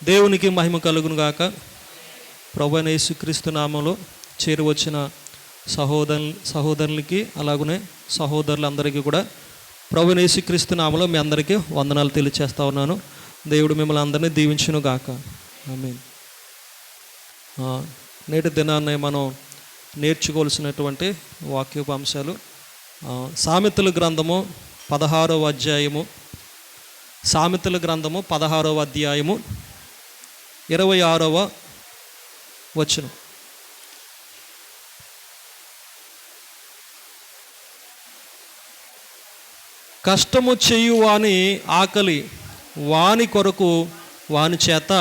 దేవునికి మహిమ కలుగును గాక. ప్రభువైన యేసుక్రీస్తు నామములో చేరి వచ్చిన సహోదరులకి అలాగనే సహోదరులందరికీ కూడా ప్రభువైన యేసుక్రీస్తు నామములో మీ అందరికీ వందనాలు తెలియచేస్తా ఉన్నాను. దేవుడు మిమ్మల్ని అందరినీ దీవించును గాక. ఆమేన్. నేటి దినాన్ని మనం నేర్చుకోవాల్సినటువంటి వాక్యపు అంశాలు సామెతల గ్రంథము 16వ అధ్యాయము, సామెతల గ్రంథము 16వ అధ్యాయము 26వ వచనం. కష్టము చేయు వాని ఆకలి వాని కొరకు వాని చేత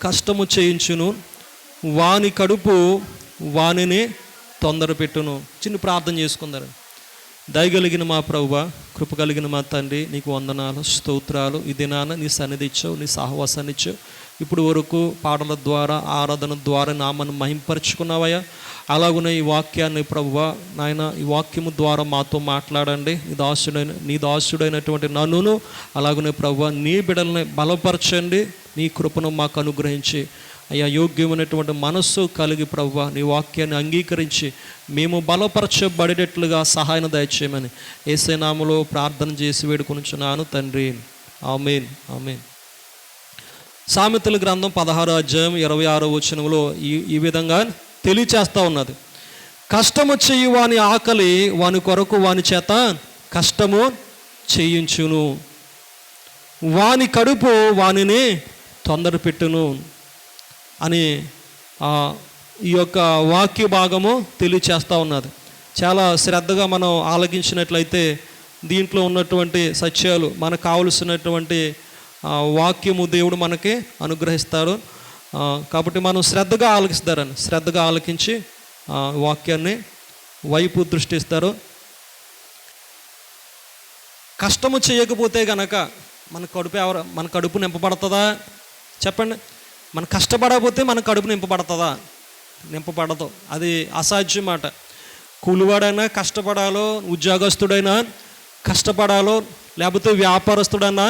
కష్టము చేయించును, వాని కడుపు వానిని తొందర పెట్టును. చిన్న ప్రార్థన చేసుకుందారు. దయగలిగిన మా ప్రభువా, కృప కలిగిన మా తండ్రి, నీకు వందనాలు, స్తోత్రాలు. ఈ దినాన నీ సన్నిధి ఇచ్చావు, నీ సహవాసాన్ని ఇచ్చావు. ఇప్పుడు వరకు పాటల ద్వారా ఆరాధన ద్వారా నామను మహింపరుచుకున్నావయ్యా. అలాగనే ఈ వాక్యాన్ని ప్రభువా నాయన, ఈ వాక్యము ద్వారా మాతో మాట్లాడండి. నీ దాసుడైనటువంటి నన్నును అలాగనే ప్రభువా నీ బిడ్డల్ని బలపరచండి. నీ కృపను మాకు అనుగ్రహించి అయ్యా యోగ్యమైనటువంటి మనస్సు కలిగి ప్రభువా నీ వాక్యాన్ని అంగీకరించి మేము బలపరచబడేటట్లుగా సహాయం దయచేయమని యేసే నామములో ప్రార్థన చేసి వేడుకొనుచున్నాను తండ్రి. ఆమేన్, ఆమేన్. సామెతల గ్రంథం 16వ అధ్యాయం 26వ వచనంలో ఈ విధంగా తెలియచేస్తూ ఉన్నది. కష్టము చేయు వాని ఆకలి వాని కొరకు వాని చేత కష్టము చేయించును, వాని కడుపు వానిని తొందర పెట్టును అని ఈ యొక్క వాక్య భాగము తెలియచేస్తూ ఉన్నది. చాలా శ్రద్ధగా మనం ఆలకించినట్లయితే దీంట్లో ఉన్నటువంటి సత్యాలు మనకు కావలసినటువంటి వాక్యము దేవుడు మనకి అనుగ్రహిస్తారు. కాబట్టి మనం శ్రద్ధగా ఆలకించి వాక్యాన్ని వైపు దృష్టిస్తారు. కష్టము చేయకపోతే గనక మన కడుపు నింపబడుతుందా చెప్పండి? మనం కష్టపడకపోతే మన కడుపు నింపబడదు. అది అసాధ్యం మాట. కూలివాడైనా కష్టపడాలో, ఉద్యోగస్తుడైనా కష్టపడాలో, లేకపోతే వ్యాపారస్తుడైనా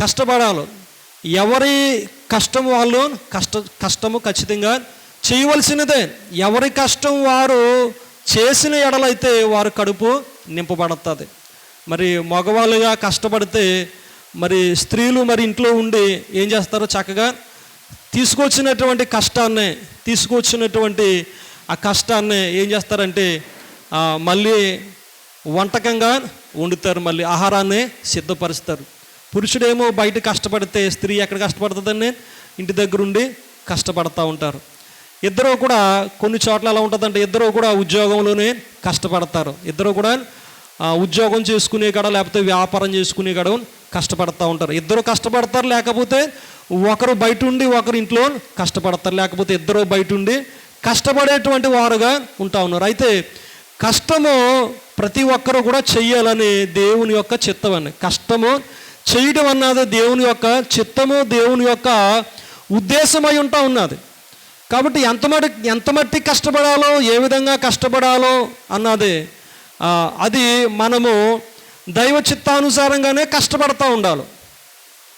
కష్టపడాలో, ఎవరి కష్టం వాళ్ళు కష్టము ఖచ్చితంగా చేయవలసినదే. ఎవరి కష్టం వారు చేసిన ఎడలైతే వారి కడుపు నింపబడుతుంది. మరి మగవాళ్ళుగా కష్టపడితే మరి స్త్రీలు మరి ఇంట్లో ఉండి ఏం చేస్తారో చక్కగా తీసుకొచ్చినటువంటి ఆ కష్టాన్ని ఏం చేస్తారంటే మళ్ళీ వంటకంగా వండుతారు, మళ్ళీ ఆహారాన్ని సిద్ధపరుస్తారు. పురుషుడేమో బయట కష్టపడితే స్త్రీ ఎక్కడ కష్టపడుతుందండి? ఇంటి దగ్గర ఉండి కష్టపడుతూ ఉంటారు. ఇద్దరు కూడా కొన్ని చోట్ల ఎలా ఉంటుందంటే ఇద్దరు కూడా ఉద్యోగంలోనే కష్టపడతారు. ఇద్దరు కూడా ఉద్యోగం చేసుకునే కాడ లేకపోతే వ్యాపారం చేసుకునే కాడ కష్టపడుతూ ఉంటారు. ఇద్దరు కష్టపడతారు, లేకపోతే ఒకరు బయట ఉండి ఒకరు ఇంట్లో కష్టపడతారు, లేకపోతే ఇద్దరు బయట ఉండి కష్టపడేటువంటి వారుగా ఉంటా ఉన్నారు. అయితే కష్టము ప్రతి ఒక్కరూ కూడా చెయ్యాలని దేవుని యొక్క చిత్తం అని. కష్టము చేయడం అన్నది దేవుని యొక్క చిత్తము, దేవుని యొక్క ఉద్దేశమై ఉంటా ఉన్నది. కాబట్టి ఎంత మట్టి కష్టపడాలో, ఏ విధంగా కష్టపడాలో అన్నది అది మనము దైవ చిత్తానుసారంగానే కష్టపడతా ఉండాలి.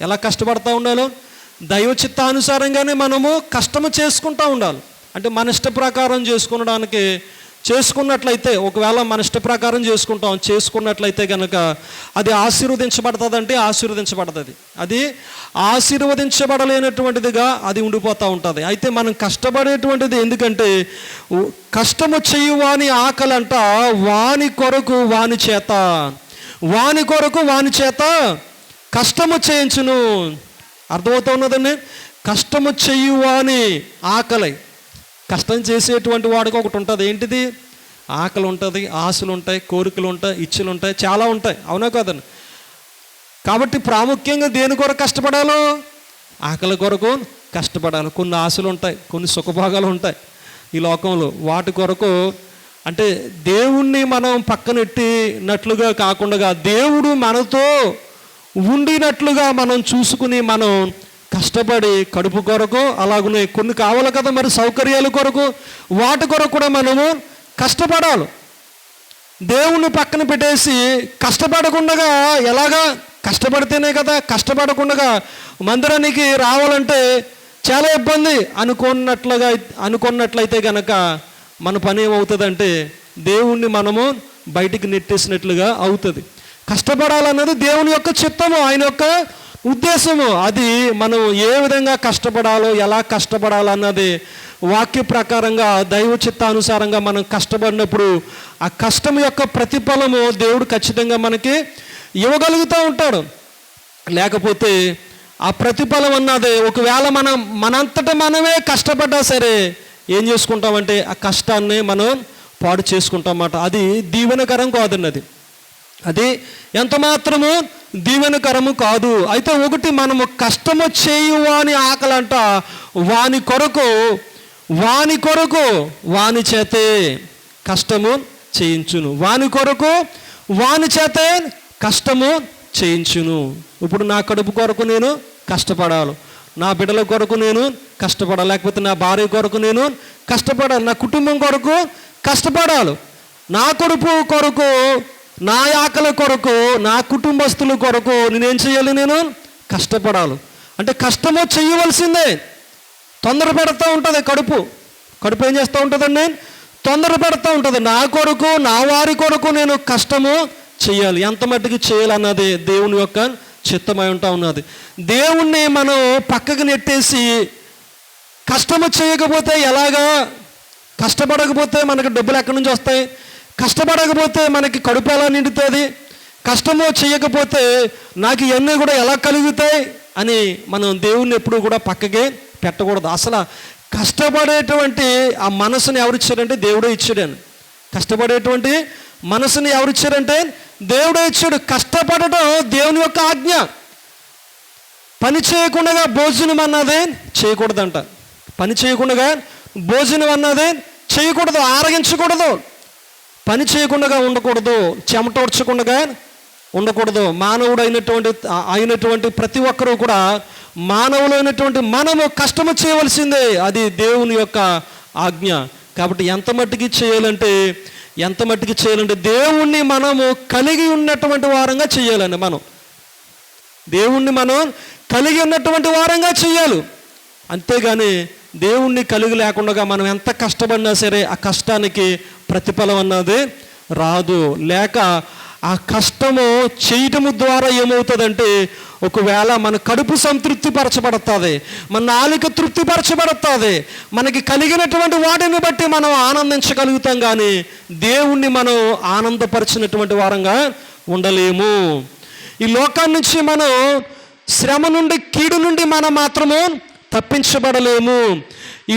ఎలా కష్టపడతా ఉండాలో? దైవ చిత్తానుసారంగానే మనము కష్టము చేసుకుంటూ ఉండాలి. అంటే మన ఇష్ట ప్రకారం చేసుకున్నట్లయితే ఒకవేళ మన ఇష్ట ప్రకారం చేసుకున్నట్లయితే కనుక అది ఆశీర్వదించబడుతుంది. అది ఆశీర్వదించబడలేనటువంటిదిగా అది ఉండిపోతూ ఉంటుంది. అయితే మనం కష్టపడేటువంటిది ఎందుకంటే కష్టము చేయువాని ఆకలంట వాని కొరకు వాని చేత కష్టము చేయించును. అర్థమవుతా ఉన్నదండి? కష్టము చేయువాని ఆకలి. కష్టం చేసేటువంటి వాడికి ఒకటి ఉంటుంది. ఏంటిది? ఆకలి ఉంటుంది, ఆశలు ఉంటాయి, కోరికలు ఉంటాయి, ఇచ్చలు ఉంటాయి, చాలా ఉంటాయి. అవునా కదండి? కాబట్టి ప్రాముఖ్యంగా దేని కొరకు కష్టపడాలో? ఆకలి కొరకు కష్టపడాలి. కొన్ని ఆశలు ఉంటాయి, కొన్ని సుఖభోగాలు ఉంటాయి ఈ లోకంలో. వాటి కొరకు అంటే దేవుణ్ణి మనం పక్కనెట్టినట్లుగా కాకుండా దేవుడు మనతో ఉండినట్లుగా మనం చూసుకుని మనం కష్టపడి కడుపు కొరకు, అలాగనే కొన్ని కావాలి కదా మరి సౌకర్యాల కొరకు, వాటి కొరకు కూడా మనము కష్టపడాలి. దేవుణ్ణి పక్కన పెట్టేసి కష్టపడకుండా ఎలాగా కష్టపడితేనే కదా, కష్టపడకుండా మందిరానికి రావాలంటే చాలా ఇబ్బంది అనుకున్నట్లయితే గనక మన పని ఏమవుతుందంటే దేవుణ్ణి మనము బయటికి నెట్టేసినట్లుగా అవుతుంది. కష్టపడాలన్నది దేవుని యొక్క చిత్తము, ఆయన యొక్క ఉద్దేశము. అది మనం ఏ విధంగా కష్టపడాలో, ఎలా కష్టపడాలన్నది వాక్య ప్రకారంగా దైవ చిత్తానుసారంగా మనం కష్టపడినప్పుడు ఆ కష్టం యొక్క ప్రతిఫలము దేవుడు ఖచ్చితంగా మనకి ఇవ్వగలుగుతూ ఉంటాడు. లేకపోతే ఆ ప్రతిఫలం అన్నది ఒకవేళ మనంతట మనమే కష్టపడ్డా సరే ఏం చేసుకుంటామంటే ఆ కష్టాన్ని మనం పాడు చేసుకుంటామన్నమాట. అది దీవెనకరం కాదన్నది, అది ఎంత మాత్రము దీవెనకరము కాదు. అయితే ఒకటి, మనము కష్టము చేయువాని ఆకలంట వాని కొరకు వాని చేతే కష్టము చేయించును, వాని కొరకు వాని చేతే కష్టము చేయించును. ఇప్పుడు నా కడుపు కొరకు నేను కష్టపడాలి, నా బిడ్డల కొరకు నేను కష్టపడాలి, లేకపోతే నా భార్య కొరకు నేను కష్టపడాలి, నా కుటుంబం కొరకు కష్టపడాలి, నా కడుపు కొరకు, నా ఆకలి కొరకు, నా కుటుంబస్తుల కొరకు నేనేం చేయాలి? నేను కష్టపడాలి. అంటే కష్టము చేయవలసిందే. తొందర పెడతా ఉంటుంది కడుపు ఏం చేస్తూ ఉంటుందండి? తొందర పెడతా ఉంటుంది. నా కొరకు, నా వారి కొరకు నేను కష్టము చేయాలి. ఎంత మట్టుకు చేయాలన్నది దేవుని యొక్క చిత్తమై ఉంటా ఉన్నది. దేవుణ్ణి మనం పక్కకు నెట్టేసి కష్టము చేయకపోతే ఎలాగా? కష్టపడకపోతే మనకి డబ్బులు ఎక్కడి నుంచి వస్తాయి? కష్టపడకపోతే మనకి కడుపు ఎలా నిండుతుంది? కష్టము చేయకపోతే నాకు ఇవన్నీ కూడా ఎలా కలుగుతాయి అని మనం దేవుణ్ణి ఎప్పుడు కూడా పక్కకే పెట్టకూడదు. అసలు కష్టపడేటువంటి ఆ మనసుని ఎవరిచ్చారంటే దేవుడే ఇచ్చాడని. కష్టపడేటువంటి మనసుని ఎవరిచ్చారంటే దేవుడే ఇచ్చాడు. కష్టపడటం దేవుని యొక్క ఆజ్ఞ. పని చేయకుండా భోజనం అన్నది చేయకూడదంట. పని చేయకుండా భోజనం అన్నది చేయకూడదు, ఆరగించకూడదు, పని చేయకుండా ఉండకూడదు, చెమటోడ్చకుండా ఉండకూడదు. మానవుడు అయినటువంటి ప్రతి ఒక్కరూ కూడా, మానవులైనటువంటి మనము కష్టము చేయవలసిందే. అది దేవుని యొక్క ఆజ్ఞ. కాబట్టి ఎంత మట్టుకి చేయాలంటే దేవుణ్ణి మనము కలిగి ఉన్నటువంటి వారంగా చేయాలండి. దేవుణ్ణి మనం కలిగి ఉన్నటువంటి వారంగా చేయాలి. అంతేగాని దేవుణ్ణి కలిగి లేకుండా మనం ఎంత కష్టపడినా సరే ఆ కష్టానికి ప్రతిఫలం అన్నది రాదు. లేక ఆ కష్టము చేయటము ద్వారా ఏమవుతుందంటే, ఒకవేళ మన కడుపు సంతృప్తిపరచబడుతుంది, మన నాలుక తృప్తిపరచబడుతుంది, మనకి కలిగినటువంటి వాటిని బట్టి మనం ఆనందించగలుగుతాం. కానీ దేవుణ్ణి మనం ఆనందపరిచినటువంటి వారంగా ఉండలేము. ఈ లోకం నుంచి మనం శ్రమ నుండి, కీడు నుండి మనం మాత్రము తప్పించబడలేము. ఈ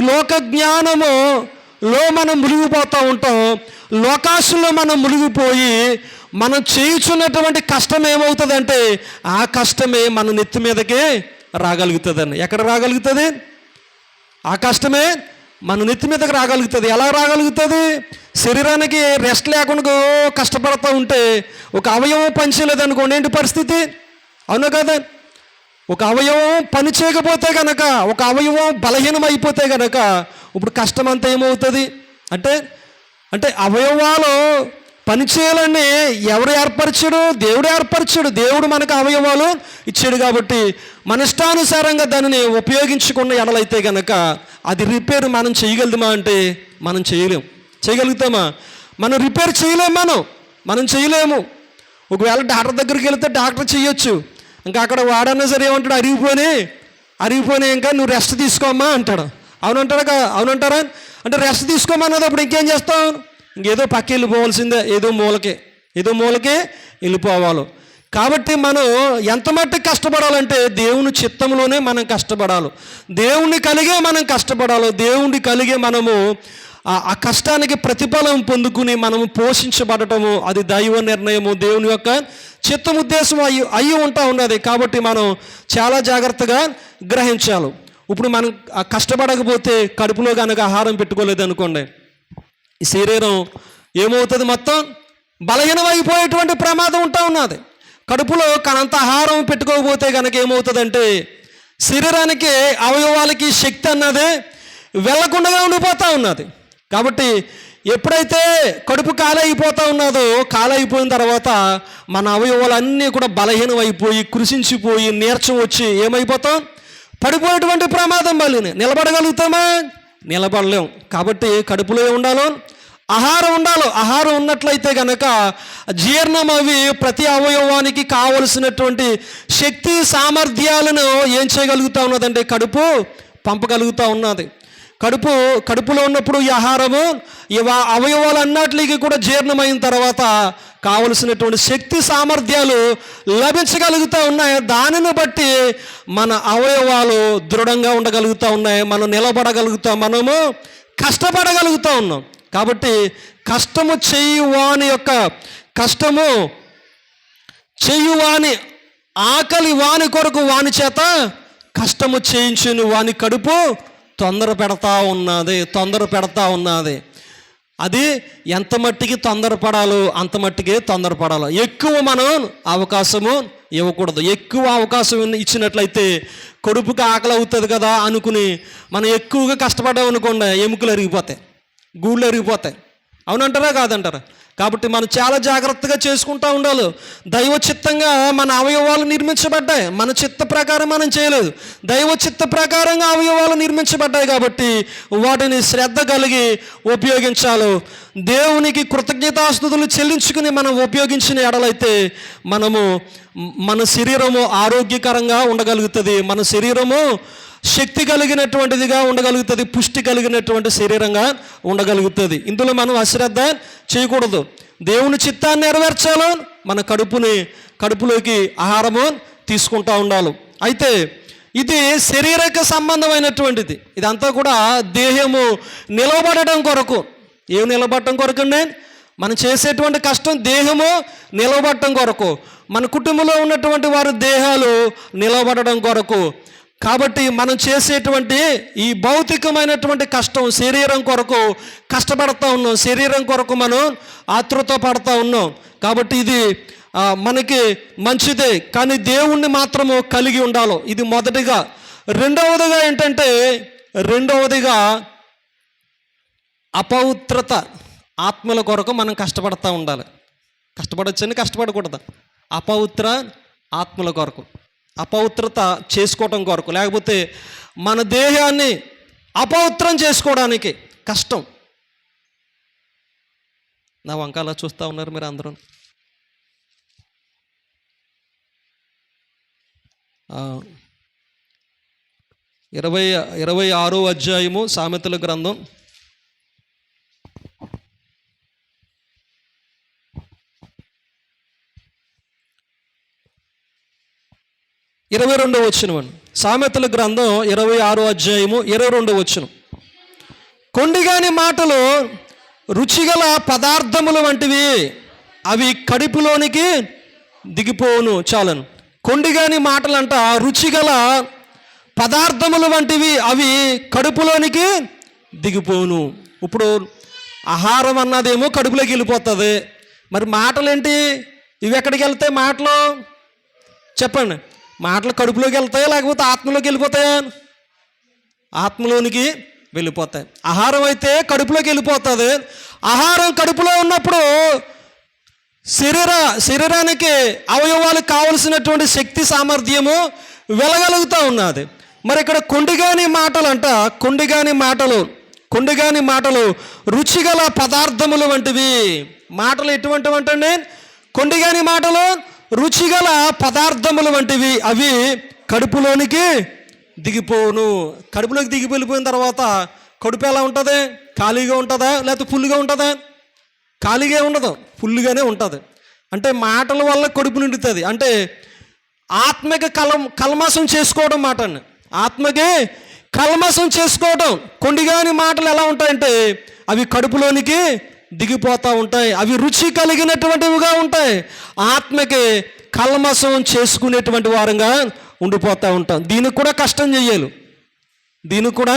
లోక జ్ఞానములో మనం మునిగిపోతూ ఉంటాం. లోకాశంలో మనం మునిగిపోయి మనం చేయుచున్నటువంటి కష్టం ఏమవుతుందంటే, ఆ కష్టమే మన నెత్తి మీదకి రాగలుగుతుందండి. ఎక్కడ రాగలుగుతుంది? ఆ కష్టమే మన నెత్తి మీదకి రాగలుగుతుంది. ఎలా రాగలుగుతుంది? శరీరానికి రెస్ట్ లేకుండా కష్టపడుతూ ఉంటే ఒక అవయవం పనిచేయలేదనుకోండి, ఏంటి పరిస్థితి? అవునా కదా? ఒక అవయవం పని చేయకపోతే కనుక, ఒక అవయవం బలహీనం అయిపోతే కనుక ఇప్పుడు కష్టం అంతా ఏమవుతుంది అంటే అవయవాలు పనిచేయాలని ఎవరు ఏర్పరిచాడు? దేవుడు ఏర్పరిచాడు. దేవుడు మనకు అవయవాలు ఇచ్చాడు. కాబట్టి మన ఇష్టానుసారంగా దానిని ఉపయోగించుకున్న ఎడలైతే కనుక అది రిపేర్ మనం చేయగలుగుతామా అంటే మనం చేయగలుగుతామా? మనం రిపేర్ చేయలేము. మనం చేయలేము. ఒకవేళ డాక్టర్ దగ్గరికి వెళితే డాక్టర్ చేయొచ్చు. ఇంకా అక్కడ వాడన్నా సరే ఏమంటాడు? అరిగిపోయినా ఇంకా నువ్వు రెస్ట్ తీసుకోమ్మా అంటాడు. అవునంటారా? అంటే రెస్ట్ తీసుకోమన్నది అప్పుడు ఇంకేం చేస్తాం? ఇంకేదో పక్క వెళ్ళిపోవాల్సిందే, ఏదో మూలకే వెళ్ళిపోవాలి. కాబట్టి మనం ఎంత మట్టుకు కష్టపడాలంటే దేవుని చిత్తంలోనే మనం కష్టపడాలి. దేవుణ్ణి కలిగే మనం కష్టపడాలి. దేవుణ్ణి కలిగే మనము ఆ కష్టానికి ప్రతిఫలం పొందుకుని మనము పోషించబడటము అది దైవ నిర్ణయము, దేవుని యొక్క చిత్తం, ఉద్దేశం అయ్యి ఉంటా ఉన్నది. కాబట్టి మనం చాలా జాగ్రత్తగా గ్రహించాలి. ఇప్పుడు మనం కష్టపడకపోతే కడుపులో కనుక ఆహారం పెట్టుకోలేదు అనుకోండి, ఈ శరీరం ఏమవుతుంది? మొత్తం బలహీనం అయిపోయేటువంటి ప్రమాదం ఉంటా ఉన్నది. కడుపులో కానంత ఆహారం పెట్టుకోకపోతే కనుక ఏమవుతుందంటే శరీరానికి, అవయవాలకి శక్తి అన్నది వెళ్ళకుండా ఉండిపోతూ ఉన్నది. కాబట్టి ఎప్పుడైతే కడుపు కాలైపోతూ ఉన్నదో, కాలైపోయిన తర్వాత మన అవయవాలన్నీ కూడా బలహీనం అయిపోయి, కృషించిపోయి, నీరసం వచ్చి ఏమైపోతాం? పడిపోయేటువంటి ప్రమాదం. మళ్ళీ నిలబడగలుగుతామా? నిలబడలేం. కాబట్టి కడుపులో ఉండాలో ఆహారం ఉండాలి. ఆహారం ఉన్నట్లయితే కనుక జీర్ణం అవి ప్రతి అవయవానికి కావలసినటువంటి శక్తి సామర్థ్యాలను ఏం చేయగలుగుతూ ఉన్నదంటే కడుపు పంపగలుగుతూ ఉన్నది. కడుపులో ఉన్నప్పుడు ఈ ఆహారము అవయవాలు అన్నట్లకి కూడా జీర్ణమైన తర్వాత కావలసినటువంటి శక్తి సామర్థ్యాలు లభించగలుగుతూ ఉన్నాయి. దానిని బట్టి మన అవయవాలు దృఢంగా ఉండగలుగుతూ ఉన్నాయి. మనం నిలబడగలుగుతాం, మనము కష్టపడగలుగుతూ ఉన్నాం. కాబట్టి కష్టము చేయువాని యొక్క కష్టము చేయువాని ఆకలి వాని కొరకు వాని చేత కష్టము చేయించును వాని కడుపు తొందర పెడతా ఉన్నది. అది ఎంత మట్టికి తొందరపడాలో అంత మట్టికి తొందరపడాలి. ఎక్కువ మనం అవకాశము ఇవ్వకూడదు. ఎక్కువ అవకాశం ఇచ్చినట్లయితే కడుపుకి ఆకలి అవుతుంది కదా అనుకుని మనం ఎక్కువగా కష్టపడ్డామనుకోండి, ఎముకలు అరిగిపోతాయి, గూళ్ళు అరిగిపోతాయి. అవునంటారా కాదంటారా? కాబట్టి మనం చాలా జాగ్రత్తగా చేసుకుంటూ ఉండాలి. దైవ చిత్తంగా మన అవయవాలు నిర్మించబడ్డాయి. మన చిత్త ప్రకారం మనం చేయలేదు, దైవ చిత్త ప్రకారంగా అవయవాలు నిర్మించబడ్డాయి. కాబట్టి వాటిని శ్రద్ధ కలిగి ఉపయోగించాలి. దేవునికి కృతజ్ఞతాస్తుతులు చెల్లించుకుని మనం ఉపయోగించిన ఎడలైతే మన శరీరము ఆరోగ్యకరంగా ఉండగలుగుతుంది. మన శరీరము శక్తి కలిగినటువంటిదిగా ఉండగలుగుతుంది, పుష్టి కలిగినటువంటి శరీరంగా ఉండగలుగుతుంది. ఇందులో మనం అశ్రద్ధ చేయకూడదు. దేవుని చిత్తాన్ని నెరవేర్చాలో మన కడుపులోకి ఆహారము తీసుకుంటూ ఉండాలి. అయితే ఇది శరీరక సంబంధమైనటువంటిది. ఇదంతా కూడా దేహము నిలబడడం కొరకు. ఏం నిలబడటం కొరకండి? మనం చేసేటువంటి కష్టం దేహము నిలబడటం కొరకు, మన కుటుంబంలో ఉన్నటువంటి వారి దేహాలు నిలబడడం కొరకు. కాబట్టి మనం చేసేటువంటి ఈ భౌతికమైనటువంటి కష్టం శరీరం కొరకు కష్టపడతా ఉన్నాం, శరీరం కొరకు మనం ఆతృత పడతా ఉన్నాం. కాబట్టి ఇది మనకి మంచిదే, కానీ దేవుణ్ణి మాత్రము కలిగి ఉండాలి. ఇది మొదటిగా. రెండవదిగా ఏంటంటే, అపవిత్రత ఆత్మల కొరకు మనం కష్టపడతా ఉండాలి. కష్టపడొచ్చని కష్టపడకూడదు. అపవిత్ర ఆత్మల కొరకు, అపవిత్రత చేసుకోవటం కొరకు, లేకపోతే మన దేహాన్ని అపవిత్రం చేసుకోవడానికి కష్టం. నా వంక అలా చూస్తూ ఉన్నారు మీరు అందరూ. 26వ అధ్యాయము సామెతల గ్రంథం 22వ వచనం. సామెతల గ్రంథం 26వ అధ్యాయము 22వ వచనం. కొండిగాని మాటలు రుచిగల పదార్థములు వంటివి, అవి కడుపులోనికి దిగిపోవును. చాలను. కొండిగాని మాటలంట రుచిగల పదార్థములు వంటివి, అవి కడుపులోనికి దిగిపోవును. ఇప్పుడు ఆహారం అన్నదేమో కడుపులోకి వెళ్ళిపోతుంది. మరి మాటలేంటి? ఇవి ఎక్కడికి వెళ్తాయి మాటలు? చెప్పండి. మాటలు కడుపులోకి వెళ్తాయా లేకపోతే ఆత్మలోకి వెళ్ళిపోతాయా? ఆత్మలోనికి వెళ్ళిపోతాయి. ఆహారం అయితే కడుపులోకి వెళ్ళిపోతుంది. ఆహారం కడుపులో ఉన్నప్పుడు శరీరానికి అవయవాలకు కావలసినటువంటి శక్తి సామర్థ్యము వెళ్ళగలుగుతూ ఉన్నది. మరి ఇక్కడ కొండిగాని మాటలు రుచిగల పదార్థములు వంటివి. మాటలు ఎటువంటివి అంటండి? కొండిగాని మాటలు రుచిగల పదార్థములు వంటివి, అవి కడుపులోనికి దిగిపోవును. కడుపులోకి వెళ్ళిపోయిన తర్వాత కడుపు ఎలా ఉంటుంది? ఖాళీగా ఉంటుందా లేకపోతే ఫుల్గా ఉంటుందా? ఖాళీగా ఉండదు, ఫుల్గానే ఉంటుంది. అంటే మాటల వల్ల కడుపు నిండుతుంది. అంటే ఆత్మకి కల్మషం చేసుకోవడం మాట అండి. ఆత్మకి కల్మషం చేసుకోవడం. కొండిగాని మాటలు ఎలా ఉంటాయంటే అవి కడుపులోనికి దిగిపోతూ ఉంటాయి. అవి రుచి కలిగినటువంటివిగా ఉంటాయి. ఆత్మకి కల్మషం చేసుకునేటువంటి వారంగా ఉండిపోతూ ఉంటాం. దీనికి కూడా కష్టం చెయ్యాలి, దీనికి కూడా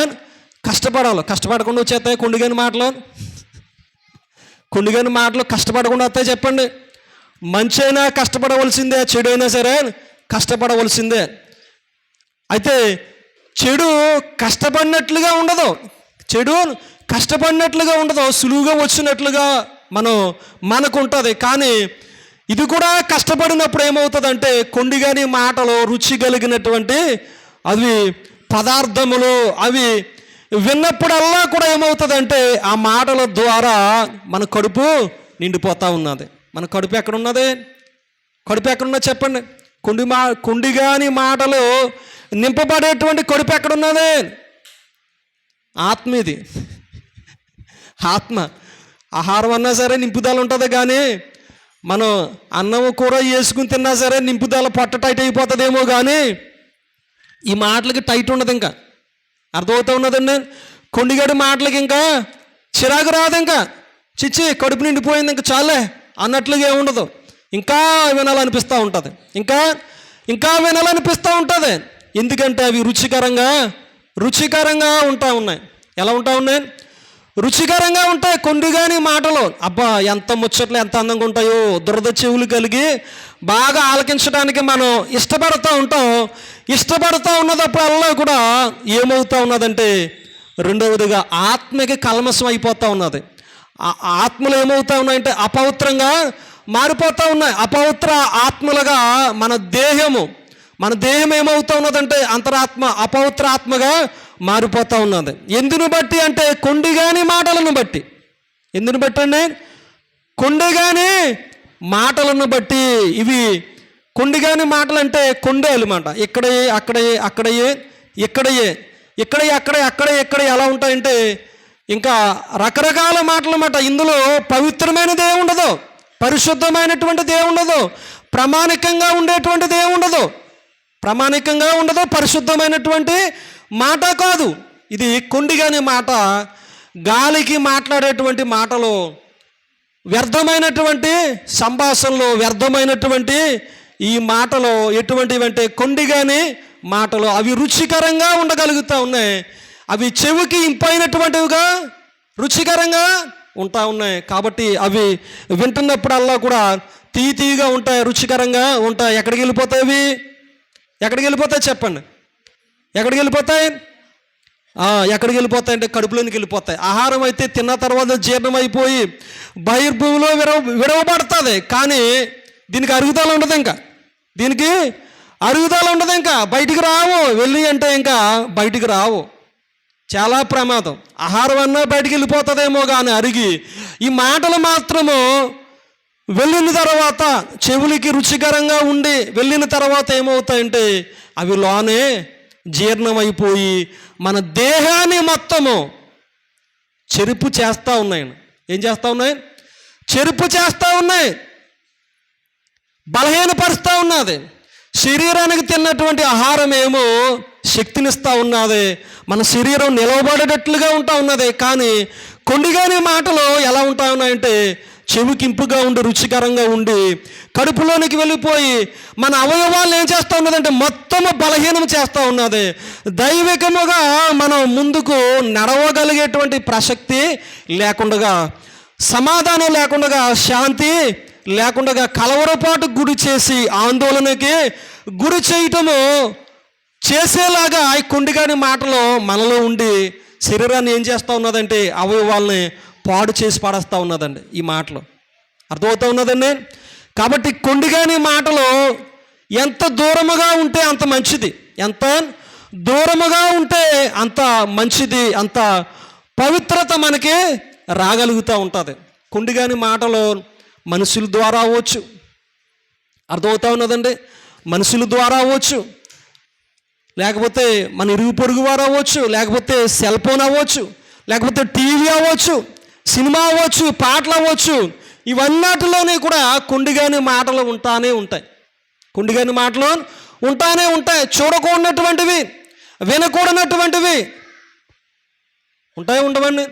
కష్టపడాలి. కష్టపడకుండా వచ్చేస్తాయి కొండిగాని మాటలు కష్టపడకుండా వస్తాయి? చెప్పండి. మంచి అయినా కష్టపడవలసిందే, చెడు అయినా సరే కష్టపడవలసిందే. అయితే చెడు కష్టపడినట్లుగా ఉండదు, చెడు కష్టపడినట్లుగా ఉండదు, సులువుగా వచ్చినట్లుగా మనకు ఉంటుంది. కానీ ఇది కూడా కష్టపడినప్పుడు ఏమవుతుందంటే కొండిగాని మాటలు రుచి కలిగినటువంటి అవి పదార్థములు అవి విన్నప్పుడల్లా కూడా ఏమవుతుందంటే ఆ మాటల ద్వారా మన కడుపు నిండిపోతూ ఉన్నది. మన కడుపు ఎక్కడున్నది? కడుపు ఎక్కడున్నా చెప్పండి. కొండిగాని మాటలు నింపబడేటువంటి కడుపు ఎక్కడున్నది? ఆత్మ. ఇది ఆత్మ. ఆహారం అన్నా సరే నింపుదల ఉంటుంది, కానీ మనం అన్నం కూర వేసుకుని తిన్నా సరే నింపుదల పొట్ట టైట్ అయిపోతుందేమో, కానీ ఈ మాటలకి టైట్ ఉండదు. ఇంకా అర్థమవుతూ ఉన్నదండి. కొండిగడి మాటలకి ఇంకా చిరాకు రాదు. ఇంకా చిచ్చి కడుపు నిండిపోయింది ఇంకా చాలే అన్నట్లుగా ఏముండదు. ఇంకా వినాలనిపిస్తూ ఉంటుంది, ఇంకా వినాలనిపిస్తూ ఉంటుంది. ఎందుకంటే అవి రుచికరంగా ఉన్నాయి. ఎలా ఉంటా ఉన్నాయి? రుచికరంగా ఉంటాయి కొండిగాని మాటలు. అబ్బా ఎంత ముచ్చట్లు, ఎంత అందంగా ఉంటాయో. దురద చెవులు కలిగి బాగా ఆలకించడానికి మనం ఇష్టపడుతూ ఉంటాం. ఇష్టపడుతూ ఉన్నదప్పుడల్లా కూడా ఏమవుతూ ఉన్నదంటే రెండవదిగా ఆత్మకి కల్మషం అయిపోతూ ఉన్నది. ఆత్మలు ఏమవుతూ ఉన్నాయంటే అపవిత్రంగా మారిపోతూ ఉన్నాయి. అపవిత్ర ఆత్మలుగా మన దేహం ఏమవుతూ ఉన్నదంటే అంతరాత్మ అపవిత్ర ఆత్మగా మారిపోతూ ఉన్నది. ఎందును బట్టి అంటే కొండిగాని మాటలను బట్టి. ఎందును బట్టి అండి? కొండిగాని మాటలను బట్టి. ఇవి కొండిగాని మాటలు అంటే కొండేలు మాట. ఇక్కడే ఎలా ఉంటాయంటే ఇంకా రకరకాల మాటలు అన్నమాట. ఇందులో పవిత్రమైనది ఏముండదు, పరిశుద్ధమైనటువంటిది ఏముండదు, ప్రామాణికంగా ఉండేటువంటిది ఏముండదు, పరిశుద్ధమైనటువంటి మాట కాదు. ఇది కొండిగాని మాట. గాలికి మాట్లాడేటువంటి మాటలు, వ్యర్థమైనటువంటి సంభాషణలు, వ్యర్థమైనటువంటి ఈ మాటలు ఎటువంటివంటే కొండిగాని మాటలు. అవి రుచికరంగా ఉండగలుగుతూ ఉన్నాయి. అవి చెవికి ఇంపైనటువంటివిగా రుచికరంగా ఉంటా ఉన్నాయి. కాబట్టి అవి వింటున్నప్పుడల్లా కూడా తీగా ఉంటాయి, రుచికరంగా ఉంటాయి. ఎక్కడికి వెళ్ళిపోతాయి చెప్పండి? ఎక్కడికి వెళ్ళిపోతాయి అంటే కడుపులోనికి వెళ్ళిపోతాయి. ఆహారం అయితే తిన్న తర్వాత జీర్ణమైపోయి బహిర్భూమిలో విడవబడుతుంది. కానీ దీనికి అరుగుదల ఉండదు. ఇంకా బయటికి రావు. వెళ్ళి అంటే ఇంకా బయటికి రావు. చాలా ప్రమాదం. ఆహారం అన్నా బయటికి వెళ్ళిపోతుందేమో కానీ అరిగి, ఈ మాటలు మాత్రము వెళ్ళిన తర్వాత చెవులకి రుచికరంగా ఉండి వెళ్ళిన తర్వాత ఏమవుతాయంటే అవి లోనే జీర్ణమైపోయి మన దేహాన్ని మొత్తము చెరుపు చేస్తూ ఉన్నాయి. ఏం చేస్తూ ఉన్నాయి? చెరుపు చేస్తూ ఉన్నాయి, బలహీనపరుస్తూ ఉన్నది. శరీరానికి తిన్నటువంటి ఆహారం ఏమో శక్తినిస్తూ ఉన్నది, మన శరీరం నిలవబడేటట్లుగా ఉంటా ఉన్నది. కానీ కొండిగాని మాటలు ఎలా ఉంటా ఉన్నాయంటే చెవికింపుగా ఉండి రుచికరంగా ఉండి కడుపులోనికి వెళ్ళిపోయి మన అవయవాలను ఏం చేస్తూ ఉన్నదంటే మొత్తము బలహీనం చేస్తూ ఉన్నది. దైవికముగా మనం ముందుకు నడవగలిగేటువంటి ప్రసక్తి లేకుండా, సమాధానం లేకుండా, శాంతి లేకుండా, కలవరపాటు గురి చేసి ఆందోళనకి గురి చేయటము చేసేలాగా ఈ కొండిగాని మాటలు మనలో ఉండి శరీరాన్ని ఏం చేస్తూ ఉన్నదంటే అవయవాల్ని పాడు చేసి పడేస్తూ ఉన్నదండి ఈ మాటలు. అర్థమవుతూ ఉన్నదండి. కాబట్టి కొండిగాని మాటలు ఎంత దూరముగా ఉంటే అంత మంచిది, ఎంత దూరముగా ఉంటే అంత మంచిది, అంత పవిత్రత మనకి రాగలుగుతూ ఉంటుంది. కొండిగాని మాటలు మనుషుల ద్వారా అవ్వచ్చు. అర్థమవుతూ ఉన్నదండి. మనుషుల ద్వారా అవ్వచ్చు, లేకపోతే మన ఇరుగు పొరుగు వారు అవ్వచ్చు, లేకపోతే సెల్ ఫోన్ అవ్వచ్చు, లేకపోతే టీవీ అవ్వచ్చు, సినిమా అవ్వచ్చు, పాటలు అవ్వచ్చు. ఇవన్నిటిలోనే కూడా కొండిగాని మాటలు ఉంటానే ఉంటాయి. చూడకూడనటువంటివి, వినకూడనటువంటివి ఉండవండి.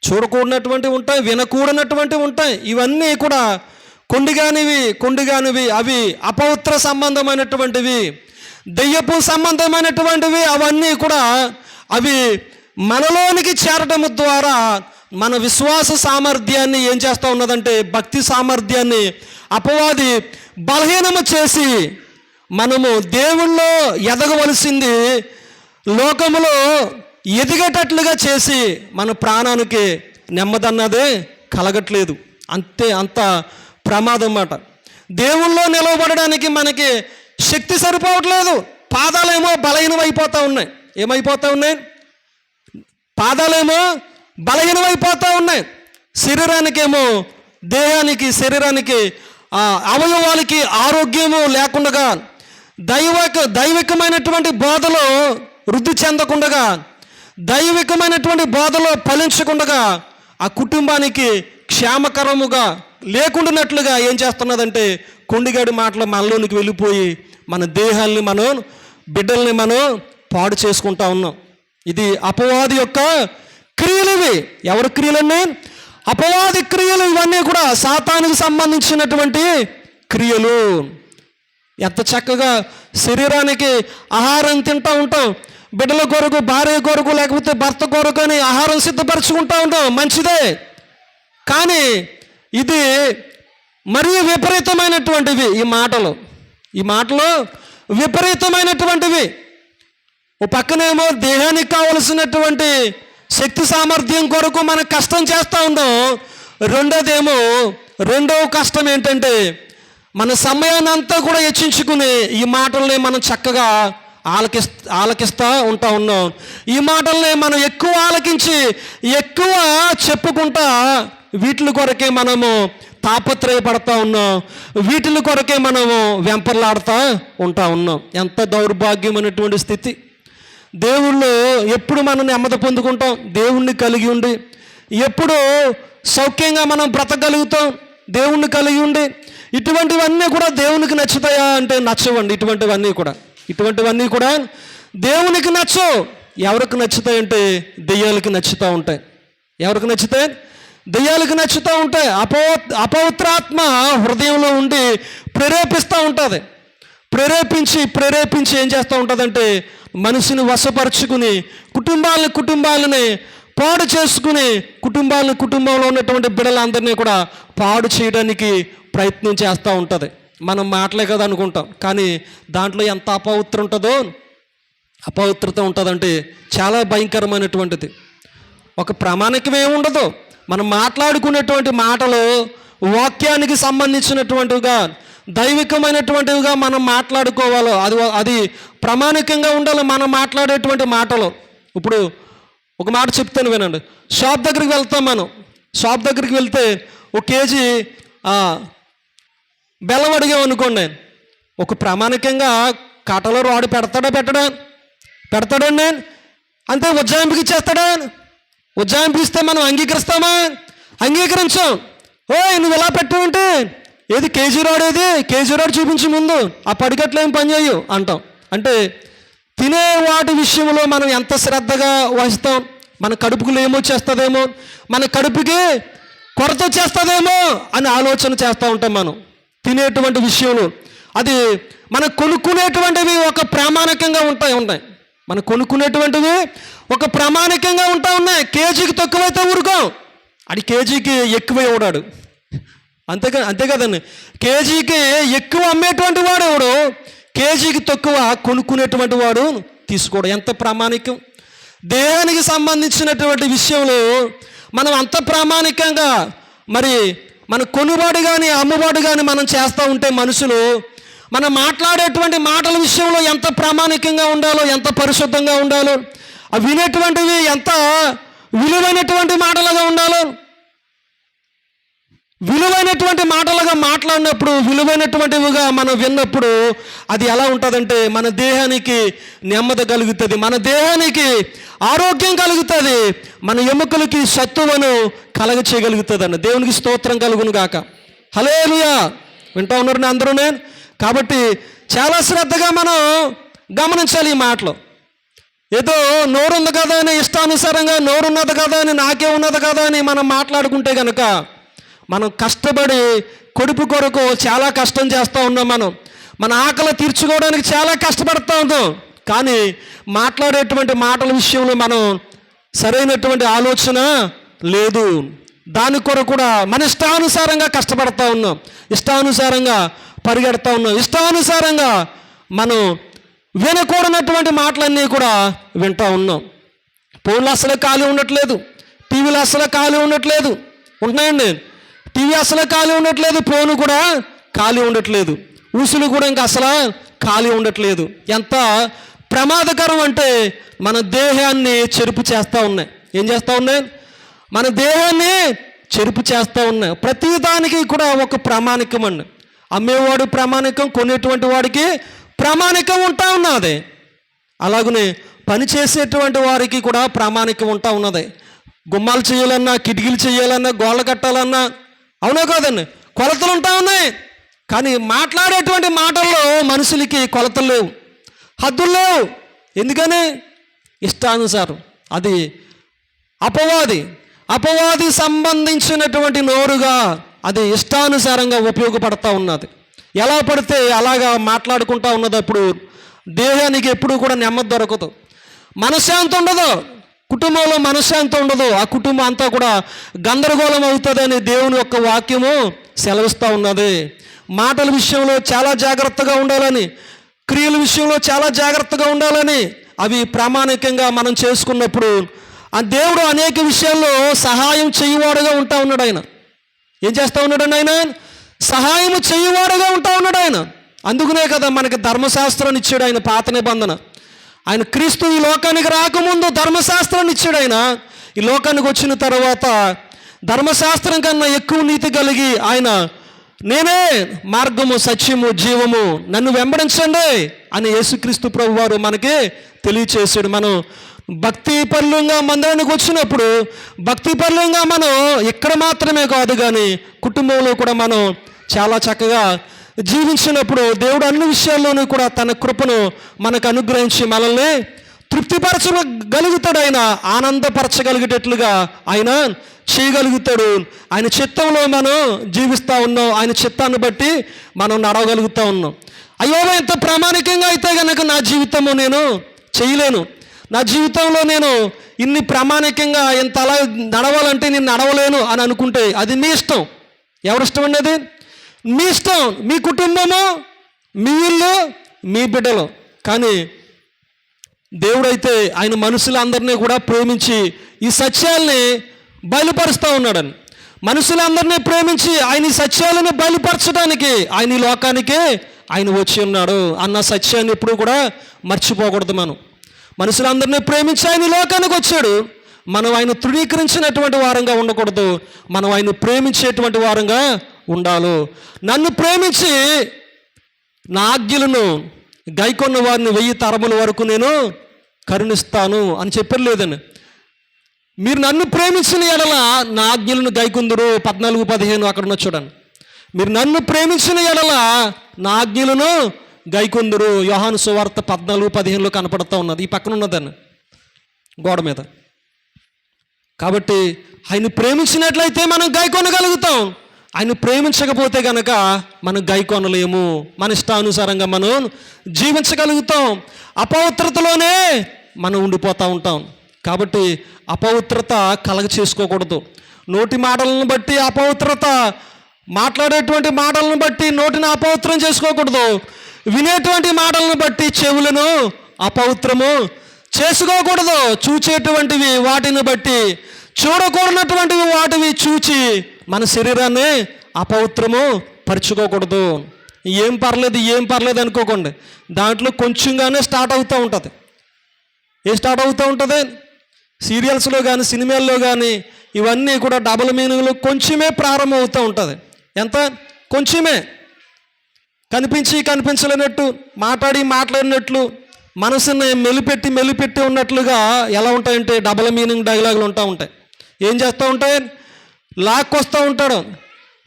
చూడకూడనటువంటివి ఉంటాయి, వినకూడనటువంటివి ఉంటాయి. ఇవన్నీ కూడా కొండిగానివి. అవి అపవిత్ర సంబంధమైనటువంటివి, దెయ్యపు సంబంధమైనటువంటివి. అవన్నీ కూడా అవి మనలోనికి చేరటం ద్వారా మన విశ్వాస సామర్థ్యాన్ని ఏం చేస్తూ ఉన్నదంటే భక్తి సామర్థ్యాన్ని అపవాది బలహీనము చేసి మనము దేవుళ్ళో ఎదగవలసింది లోకములో ఎదిగేటట్లుగా చేసి మన ప్రాణానికి నెమ్మదన్నదే కలగట్లేదు. అంత ప్రమాదం అన్నమాట. దేవుల్లో నిలవబడడానికి మనకి శక్తి సరిపోవట్లేదు. పాదాలేమో బలహీనమైపోతూ ఉన్నాయి. ఏమైపోతూ ఉన్నాయి? పాదాలేమో బలహీనమైపోతూ ఉన్నాయి. శరీరానికి అవయవాలకి ఆరోగ్యము లేకుండా, దైవికమైనటువంటి బోధలో వృద్ధి చెందకుండా, దైవికమైనటువంటి బోధలో ఫలించకుండా, ఆ కుటుంబానికి క్షేమకరముగా లేకుండానట్లుగా ఏం చేస్తున్నదంటే కొండిగాడి మాటలు మనలోనికి వెళ్ళిపోయి మన దేహాల్ని బిడ్డల్ని పాడు చేసుకుంటా ఉన్నాం. ఇది అపవాది యొక్క క్రియలు. ఇవి ఎవరి క్రియలన్నీ? అపవాది క్రియలు. ఇవన్నీ కూడా సాతానికి సంబంధించినటువంటి క్రియలు. ఎంత చక్కగా శరీరానికి ఆహారం తింటూ ఉంటాం, బిడ్డల కొరకు, భార్య కొరకు, లేకపోతే భర్త కొరకు అని ఆహారం సిద్ధపరచుకుంటూ ఉంటాం, మంచిదే. కానీ ఇది మరీ విపరీతమైనటువంటివి. ఈ మాటలు విపరీతమైనటువంటివి. ఓ పక్కనేమో దేహానికి కావలసినటువంటి శక్తి సామర్థ్యం కొరకు మనం కష్టం చేస్తూ ఉన్నాం. రెండవ కష్టం ఏంటంటే మన సమయాన్ని అంతా కూడా హెచ్చించుకుని ఈ మాటల్ని మనం చక్కగా ఆలకిస్తూ ఉన్నాం. ఈ మాటల్ని మనం ఎక్కువ ఆలకించి ఎక్కువ చెప్పుకుంటా వీటి కొరకే మనము తాపత్రయపడతా ఉన్నాం. వీటి కొరకే మనము వెంపర్లాడుతూ ఉన్నాం. ఎంత దౌర్భాగ్యమైనటువంటి స్థితి. దేవుళ్ళు ఎప్పుడు మనం నెమ్మది పొందుకుంటాం? దేవుణ్ణి కలిగి ఉండి ఎప్పుడు సౌఖ్యంగా మనం బ్రతకగలుగుతాం? దేవుణ్ణి కలిగి ఉండి. ఇటువంటివన్నీ కూడా దేవునికి నచ్చుతాయా అంటే నచ్చవండి. ఇటువంటివన్నీ కూడా దేవునికి నచ్చవు. ఎవరికి నచ్చుతాయంటే దెయ్యాలకి నచ్చుతూ ఉంటాయి. ఎవరికి నచ్చుతాయి? దెయ్యాలకు నచ్చుతూ ఉంటాయి. అపవిత్రాత్మ హృదయంలో ఉండి ప్రేరేపిస్తూ ఉంటుంది. ప్రేరేపించి ఏం చేస్తూ ఉంటుందంటే మనిషిని వశపరుచుకుని కుటుంబాలని పాడు చేసుకుని కుటుంబంలో ఉన్నటువంటి బిడ్డలందరినీ కూడా పాడు చేయడానికి ప్రయత్నం చేస్తూ ఉంటుంది. మనం మాటలే కదా అనుకుంటాం, కానీ దాంట్లో ఎంత అపవిత్రత ఉంటుందంటే చాలా భయంకరమైనటువంటిది. ఒక ప్రామాణికమే ఉండదు. మనం మాట్లాడుకునేటువంటి మాటలు వాక్యానికి సంబంధించినటువంటివిగా, దైవికమైనటువంటివిగా మనం మాట్లాడుకోవాలో అది ప్రామాణికంగా ఉండాలి. మనం మాట్లాడేటువంటి మాటలు. ఇప్పుడు ఒక మాట చెప్తాను వినండి. షాప్ దగ్గరికి వెళ్తాం. షాప్ దగ్గరికి వెళ్తే 1 కేజీ బెల్లం అడిగాం అనుకోండి. ఒక ప్రామాణికంగా కాటలో రాడు పెడతాడండి. అంతే ఉజ్జాయింపుకి ఇచ్చేస్తాడా? ఉజ్జాయింపు ఇస్తే మనం అంగీకరిస్తామా? అంగీకరించాం. నువ్వు ఇలా పెట్టు ఉంటే ఏది కేజీ రాడు చూపించి ముందు ఆ పడిగట్లు ఏం పని చేయు అంటాం. అంటే తినే వాటి విషయంలో మనం ఎంత శ్రద్ధగా వహిస్తాం? మన కడుపుకులు ఏమొచ్చేస్తుందేమో, మన కడుపుకి కొరత వచ్చేస్తుందేమో అని ఆలోచన చేస్తూ ఉంటాం మనం తినేటువంటి విషయంలో. అది మనం కొనుక్కునేటువంటివి ఒక ప్రామాణికంగా ఉంటాయి. మనం కొనుక్కునేటువంటివి ఒక ప్రామాణికంగా ఉన్నాయి. కేజీకి తక్కువైతే ఊరుకోం. అది కేజీకి ఎక్కువ ఇవ్వడాడు. అంతే కదండి. కేజీకి ఎక్కువ అమ్మేటువంటి వాడు ఎవడు, కేజీకి తక్కువ కొనుక్కునేటువంటి వాడు తీసుకోవడం. ఎంత ప్రామాణికం! దేహానికి సంబంధించినటువంటి విషయంలో మనం అంత ప్రామాణికంగా మరి మన కొనుబాటు కానీ అమ్ముబాటు కానీ మనం చేస్తూ ఉంటే మనుషులు మనం మాట్లాడేటువంటి మాటల విషయంలో ఎంత ప్రామాణికంగా ఉండాలో, ఎంత పరిశుద్ధంగా ఉండాలో, అవి వినేటువంటివి ఎంత విలువైనటువంటి మాటలుగా ఉండాలో. విలువైనటువంటి మాటలుగా మాట్లాడినప్పుడు, విలువైనటువంటివిగా మనం విన్నప్పుడు అది ఎలా ఉంటుందంటే మన దేహానికి నెమ్మది కలుగుతుంది, మన దేహానికి ఆరోగ్యం కలుగుతుంది, మన ఎముకలకి సత్తువను కలగ చేయగలుగుతుంది అన్న. దేవునికి స్తోత్రం కలుగును గాక. హల్లెలూయా. వింటా ఉన్నారు అందరూ? కాబట్టి చాలా శ్రద్ధగా మనం గమనించాలి ఈ మాటలు. ఏదో నోరుంది కదా అని ఇష్టానుసారంగా, నోరున్నది కదా అని, నాకే ఉన్నది కదా అని మనం మాట్లాడుకుంటే కనుక మనం కష్టపడి కొడుపు కొరకు చాలా కష్టం చేస్తూ ఉన్నాం. మన ఆకలి తీర్చుకోవడానికి చాలా కష్టపడుతూ ఉన్నాం. కానీ మాట్లాడేటువంటి మాటల విషయంలో మనం సరైనటువంటి ఆలోచన లేదు. దాని కొరకు కూడా మన ఇష్టానుసారంగా కష్టపడుతూ ఉన్నాం, ఇష్టానుసారంగా పరిగెడుతూ ఉన్నాం, ఇష్టానుసారంగా మనం వినకూడనటువంటి మాటలన్నీ కూడా వింటూ ఉన్నాం. ఫోన్లు అసలే ఖాళీ ఉండట్లేదు, టీవీలు అసలే ఖాళీ ఉండట్లేదు. ఉంటున్నాయండి, టీవీ అసలే ఖాళీ ఉండట్లేదు, ఫోను కూడా ఖాళీ ఉండట్లేదు, ఊసులు కూడా ఇంకా అసలు ఖాళీ ఉండట్లేదు. ఎంత ప్రమాదకరం అంటే మన దేహాన్ని చెరుపు చేస్తూ ఉన్నాయి. ఏం చేస్తూ ఉన్నాయి? మన దేహాన్ని చెరుపు చేస్తూ ఉన్నాయి. ప్రతి దానికి కూడా ఒక ప్రామాణికం అండి. అమ్మేవాడు ప్రామాణికం, కొనేటువంటి వాడికి ప్రామాణికం ఉంటా ఉన్నది. అలాగనే పని చేసేటువంటి వారికి కూడా ప్రామాణికం ఉంటా ఉన్నది. గుమ్మాలు చేయాలన్నా, కిటికీలు చేయాలన్నా, గోళ్ళ కట్టాలన్నా, అవునా కాదండి, కొలతలు ఉంటా ఉన్నాయి. కానీ మాట్లాడేటువంటి మాటల్లో మనుషులకి కొలతలు లేవు, హద్దులు లేవు. ఎందుకని? ఇష్టానుసారం. అది అపవాది సంబంధించినటువంటి నోరుగా అది ఇష్టానుసారంగా ఉపయోగపడతా ఉన్నది. ఎలా పడితే అలాగా మాట్లాడుకుంటా ఉన్నది. అప్పుడు దేహానికి ఎప్పుడు కూడా నెమ్మది దొరకదు, మనశ్శాంతి ఉండదు, కుటుంబంలో మనశ్శాంతి ఉండదు. ఆ కుటుంబం అంతా కూడా గందరగోళం అవుతుందని దేవుని యొక్క వాక్యము సెలవిస్తూ ఉన్నది. మాటల విషయంలో చాలా జాగ్రత్తగా ఉండాలని, క్రియల విషయంలో చాలా జాగ్రత్తగా ఉండాలని, అవి ప్రామాణికంగా మనం చేసుకున్నప్పుడు ఆ దేవుడు అనేక విషయాల్లో సహాయం చేయువాడుగా ఉంటా ఉన్నాడు. ఆయన ఏం చేస్తూ ఉన్నాడు? ఆయన సహాయం చేయువాడుగా ఉంటా ఉన్నాడు. ఆయన అందుకనే కదా మనకి ధర్మశాస్త్రాన్ని ఇచ్చాడు ఆయన, పాత నిబంధన. ఆయన క్రీస్తు ఈ లోకానికి రాకముందు ధర్మశాస్త్రాన్ని ఇచ్చాడు. ఆయన ఈ లోకానికి వచ్చిన తర్వాత ధర్మశాస్త్రం కన్నా ఎక్కువ నీతి కలిగి ఆయన నేనే మార్గము, సత్యము, జీవము, నన్ను వెంబడించండి అని యేసుక్రీస్తు ప్రభువారు మనకి తెలియచేసాడు. మనం భక్తిపరులంగా మందిరానికి వచ్చినప్పుడు భక్తిపరులంగా మనం ఇక్కడ మాత్రమే కాదు కానీ కుటుంబంలో కూడా మనం చాలా చక్కగా జీవించినప్పుడు దేవుడు అన్ని విషయాల్లోనూ కూడా తన కృపను మనకు అనుగ్రహించి మనల్ని తృప్తిపరచగలుగుతాడు. ఆయన ఆనందపరచగలిగేటట్లుగా ఆయన చేయగలుగుతాడు. ఆయన చిత్తంలో మనం జీవిస్తూ ఉన్నాం, ఆయన చిత్తాన్ని బట్టి మనం నడవగలుగుతూ ఉన్నాం. అయ్యో, ఎంత ప్రామాణికంగా అయితే కనుక నా జీవితము నేను చేయలేను, నా జీవితంలో నేను ఇన్ని ప్రామాణికంగా ఇంత అలా నడవాలంటే నేను నడవలేను అని అనుకుంటే అది మీ ఇష్టం. ఎవరిష్టం అండి? అది మీ ఇష్టం, మీ కుటుంబము, మీ ఇల్లు, మీ బిడ్డలు. కానీ దేవుడైతే ఆయన మనుషులందరినీ కూడా ప్రేమించి ఈ సత్యాల్ని బయలుపరుస్తూ ఉన్నాడని, మనుషులందరినీ ప్రేమించి ఆయన ఈ సత్యాలను బయలుపరచడానికి ఆయన ఈ లోకానికి ఆయన వచ్చి ఉన్నాడు అన్న సత్యాన్ని ఎప్పుడు కూడా మర్చిపోకూడదు. మనం మనుషులందరినీ ప్రేమించి ఆయన ఈ లోకానికి వచ్చాడు. మనం ఆయన తృణీకరించినటువంటి వారంగా ఉండకూడదు, మనం ఆయన ప్రేమించేటువంటి వారంగా ఉండాలి. నన్ను ప్రేమించి నా ఆజ్ఞలను గైకొన్న వారిని 1000 తరముల వరకు నేను కరుణిస్తాను అని చెప్పారు. లేదని మీరు నన్ను ప్రేమించిన ఎడల నా ఆజ్ఞలను గైకొందురు. 14-15 అక్కడ ఉన్న చూడండి. మీరు నన్ను ప్రేమించిన ఎడల నా ఆజ్ఞలను గైకొందురు. యోహాను సువార్త 14-15లో కనపడుతూ ఉన్నది, ఈ పక్కన ఉన్నదాన్ని గోడ మీద. కాబట్టి ఆయన ప్రేమించినట్లయితే మనం గైకొనగలుగుతాం, ఆయన ప్రేమించకపోతే కనుక మనం గైకొనలేము, మన ఇష్టానుసారంగా మనం జీవించగలుగుతాం. అపవిత్రతలోనే మనం ఉండిపోతూ ఉంటాం. కాబట్టి అపవిత్రత కలగ చేసుకోకూడదు. నోటి మాటలను బట్టి అపవిత్రత, మాట్లాడేటువంటి మాటలను బట్టి నోటిని అపవిత్రం చేసుకోకూడదు. వినేటువంటి మాటలను బట్టి చెవులను అపవిత్రము చేసుకోకూడదు. చూచేటువంటివి వాటిని బట్టి, చూడకూడనటువంటివి వాటివి చూచి మన శరీరాన్ని అపవిత్రము పరుచుకోకూడదు. ఏం పర్లేదు అనుకోకండి. దాంట్లో కొంచెంగానే స్టార్ట్ అవుతూ ఉంటుంది. స్టార్ట్ అవుతూ ఉంటుంది? సీరియల్స్లో కానీ సినిమాల్లో కానీ ఇవన్నీ కూడా డబుల్ మీనింగ్లో కొంచెమే ప్రారంభం అవుతూ ఉంటుంది. ఎంత? కొంచెమే. కనిపించలేనట్టు, మాట్లాడినట్లు, మనసుని మెలిపెట్టి ఉన్నట్లుగా ఎలా ఉంటాయంటే డబుల్ మీనింగ్ డైలాగులు ఉంటాయి. ఏం చేస్తూ ఉంటాయి? లాక్కొస్తూ ఉంటాడు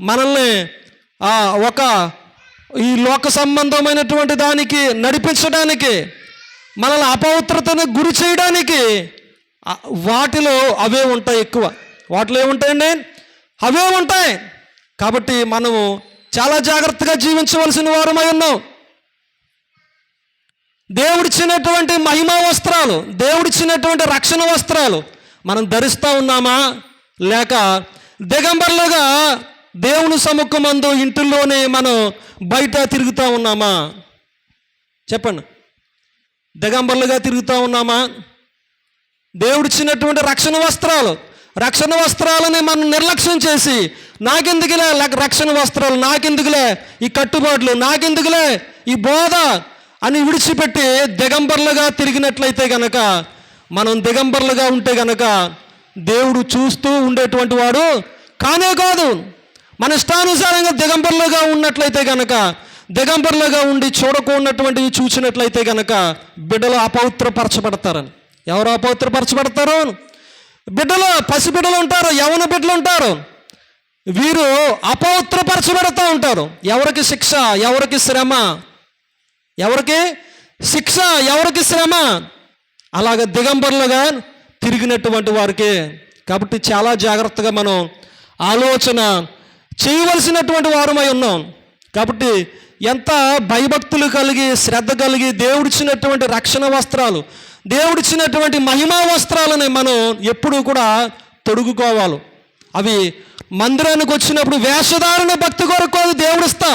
మనల్ని ఒక ఈ లోక సంబంధమైనటువంటి దానికి నడిపించడానికి, మనల్ని అపవిత్రతను గురి చేయడానికి. వాటిలో అవే ఉంటాయి ఎక్కువ. వాటిలో ఏముంటాయండి? అవే ఉంటాయి. కాబట్టి మనము చాలా జాగ్రత్తగా జీవించవలసిన వారమై ఉన్నాం. దేవుడిచ్చినటువంటి మహిమా వస్త్రాలు, దేవుడిచ్చినటువంటి రక్షణ వస్త్రాలు మనం ధరిస్తూ ఉన్నామా, లేక దిగంబర్లుగా దేవుని సముఖమందు ఇంటిలోనే మనం బయట తిరుగుతూ ఉన్నామా? చెప్పండి. దిగంబర్లుగా తిరుగుతూ ఉన్నామా? దేవుడిచ్చినటువంటి రక్షణ వస్త్రాలని మనం నిర్లక్ష్యం చేసి నాకెందుకులే రక్షణ వస్త్రాలు, నాకెందుకులే ఈ కట్టుబాట్లు, నాకెందుకులే ఈ బోధ అని విడిచిపెట్టి దిగంబర్లుగా తిరిగినట్లయితే గనక, మనం దిగంబర్లుగా ఉంటే గనక దేవుడు చూస్తూ ఉండేటువంటి వాడు కానే కాదు. మన ఇష్టానుసారంగా దిగంబర్లుగా ఉన్నట్లయితే గనక, దిగంబర్లుగా ఉండి చూడకున్నటువంటివి చూసినట్లయితే గనక బిడ్డలు అపవిత్రపరచబడతారని. ఎవరు అపవిత్రపరచబడతారు? బిడ్డలు, పసిబిడ్డలు ఉంటారు, యవన బిడ్డలు ఉంటారు, వీరు అపవిత్రపరచబడుతూ ఉంటారు. ఎవరికి శిక్ష, ఎవరికి శ్రమ, ఎవరికి శిక్ష, ఎవరికి శ్రమ? అలాగ దిగంబరులుగా తిరిగినటువంటి వారికి. కాబట్టి చాలా జాగ్రత్తగా మనం ఆలోచన చేయవలసినటువంటి వారమై ఉన్నాం. కాబట్టి ఎంత భయభక్తులు కలిగి, శ్రద్ధ కలిగి దేవుడిచ్చినటువంటి రక్షణ వస్త్రాలు, దేవుడిచ్చినటువంటి మహిమా వస్త్రాలని మనం ఎప్పుడూ కూడా తొడుగుకోవాలి. అవి మందిరానికి వచ్చినప్పుడు వేషధారణ భక్తి కొరకు అది దేవుడిస్తా.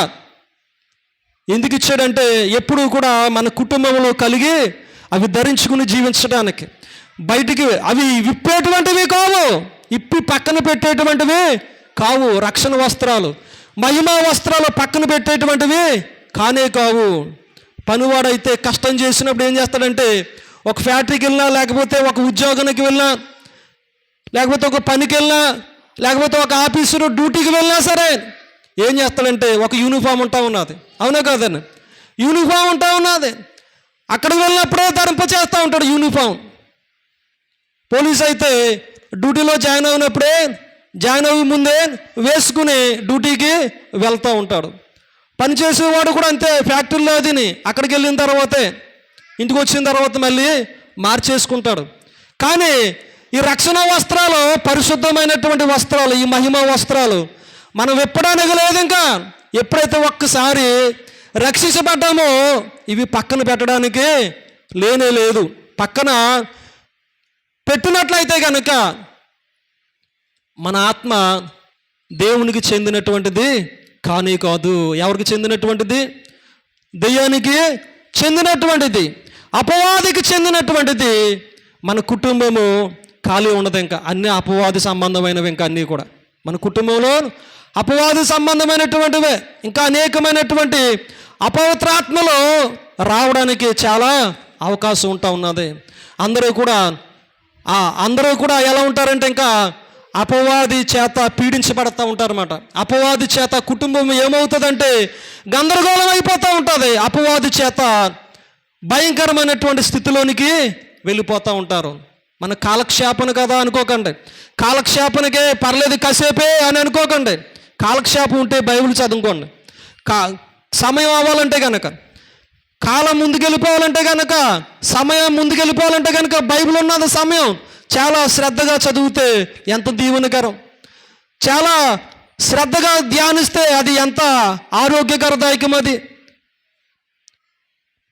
ఎందుకు ఇచ్చాడంటే ఎప్పుడూ కూడా మన కుటుంబంలో కలిగి అవి ధరించుకుని జీవించడానికి. బయటికి అవి విప్పేటువంటివి కావు, ఇప్పి పక్కన పెట్టేటువంటివి కావు. రక్షణ వస్త్రాలు, మహిమా వస్త్రాలు పక్కన పెట్టేటువంటివి కానే కావు. పనివాడైతే కష్టం చేసినప్పుడు ఏం చేస్తాడంటే, ఒక ఫ్యాక్టరీకి వెళ్ళినా, లేకపోతే ఒక ఉద్యోగానికి వెళ్ళినా, లేకపోతే ఒక పనికి వెళ్ళినా, లేకపోతే ఒక ఆఫీసులో డ్యూటీకి వెళ్ళినా సరే ఏం చేస్తాడంటే ఒక యూనిఫామ్ ఉంటా ఉన్నది. అవునా కాదండి? యూనిఫామ్ ఉంటా ఉన్నది. అక్కడికి వెళ్ళినప్పుడే ధరింప చేస్తూ ఉంటాడు యూనిఫామ్. పోలీస్ అయితే డ్యూటీలో జాయిన్ అయినప్పుడే, జాయిన్ అయ్యే ముందే వేసుకుని డ్యూటీకి వెళ్తూ ఉంటాడు. పనిచేసేవాడు కూడా అంతే. ఫ్యాక్టరీలో అదిని అక్కడికి వెళ్ళిన తర్వాతే, ఇంటికి వచ్చిన తర్వాత మళ్ళీ మార్చేసుకుంటాడు. కానీ ఈ రక్షణ వస్త్రాలు పరిశుద్ధమైనటువంటి వస్త్రాలు, ఈ మహిమ వస్త్రాలు మనం విప్పడానికి లేదు. ఇంకా ఎప్పుడైతే ఒక్కసారి రక్షించబడ్డామో ఇవి పక్కన పెట్టడానికి లేనే లేదు. పక్కన పెట్టినట్లయితే కనుక మన ఆత్మ దేవునికి చెందినటువంటిది కానీ కాదు. ఎవరికి చెందినటువంటిది? దెయ్యానికి చెందినటువంటిది, అపవాదికి చెందినటువంటిది. మన కుటుంబము ఖాళీ ఉండదు. ఇంకా అన్ని అపవాది సంబంధమైనవి. ఇంకా అన్నీ కూడా మన కుటుంబంలో అపవాది సంబంధమైనటువంటివే. ఇంకా అనేకమైనటువంటి అపవిత్రాత్మలు రావడానికి చాలా అవకాశం ఉంటా ఉన్నది. అందరూ కూడా ఎలా ఉంటారంటే ఇంకా అపవాది చేత పీడించబడతా ఉంటారన్నమాట. అపవాది చేత కుటుంబం ఏమవుతుందంటే గందరగోళం అయిపోతూ ఉంటుంది. అపవాది చేత భయంకరమైనటువంటి స్థితిలోనికి వెళ్ళిపోతూ ఉంటారు. మన కాలక్షేపణ కదా అనుకోకండి. కాలక్షేపణకే పర్లేదు కాసేపే అని అనుకోకండి. కాలక్షేపం ఉంటే బైబిల్ చదువుకోండి. సమయం అవ్వాలంటే కనుక, కాలం ముందుకెళ్ళిపోవాలంటే కనుక, సమయం ముందుకెళ్ళిపోవాలంటే కనుక బైబిల్ ఉన్నది సమయం. చాలా శ్రద్ధగా చదివితే ఎంత దీవెనకరం, చాలా శ్రద్ధగా ధ్యానిస్తే అది ఎంత ఆరోగ్యకరదాయకం. అది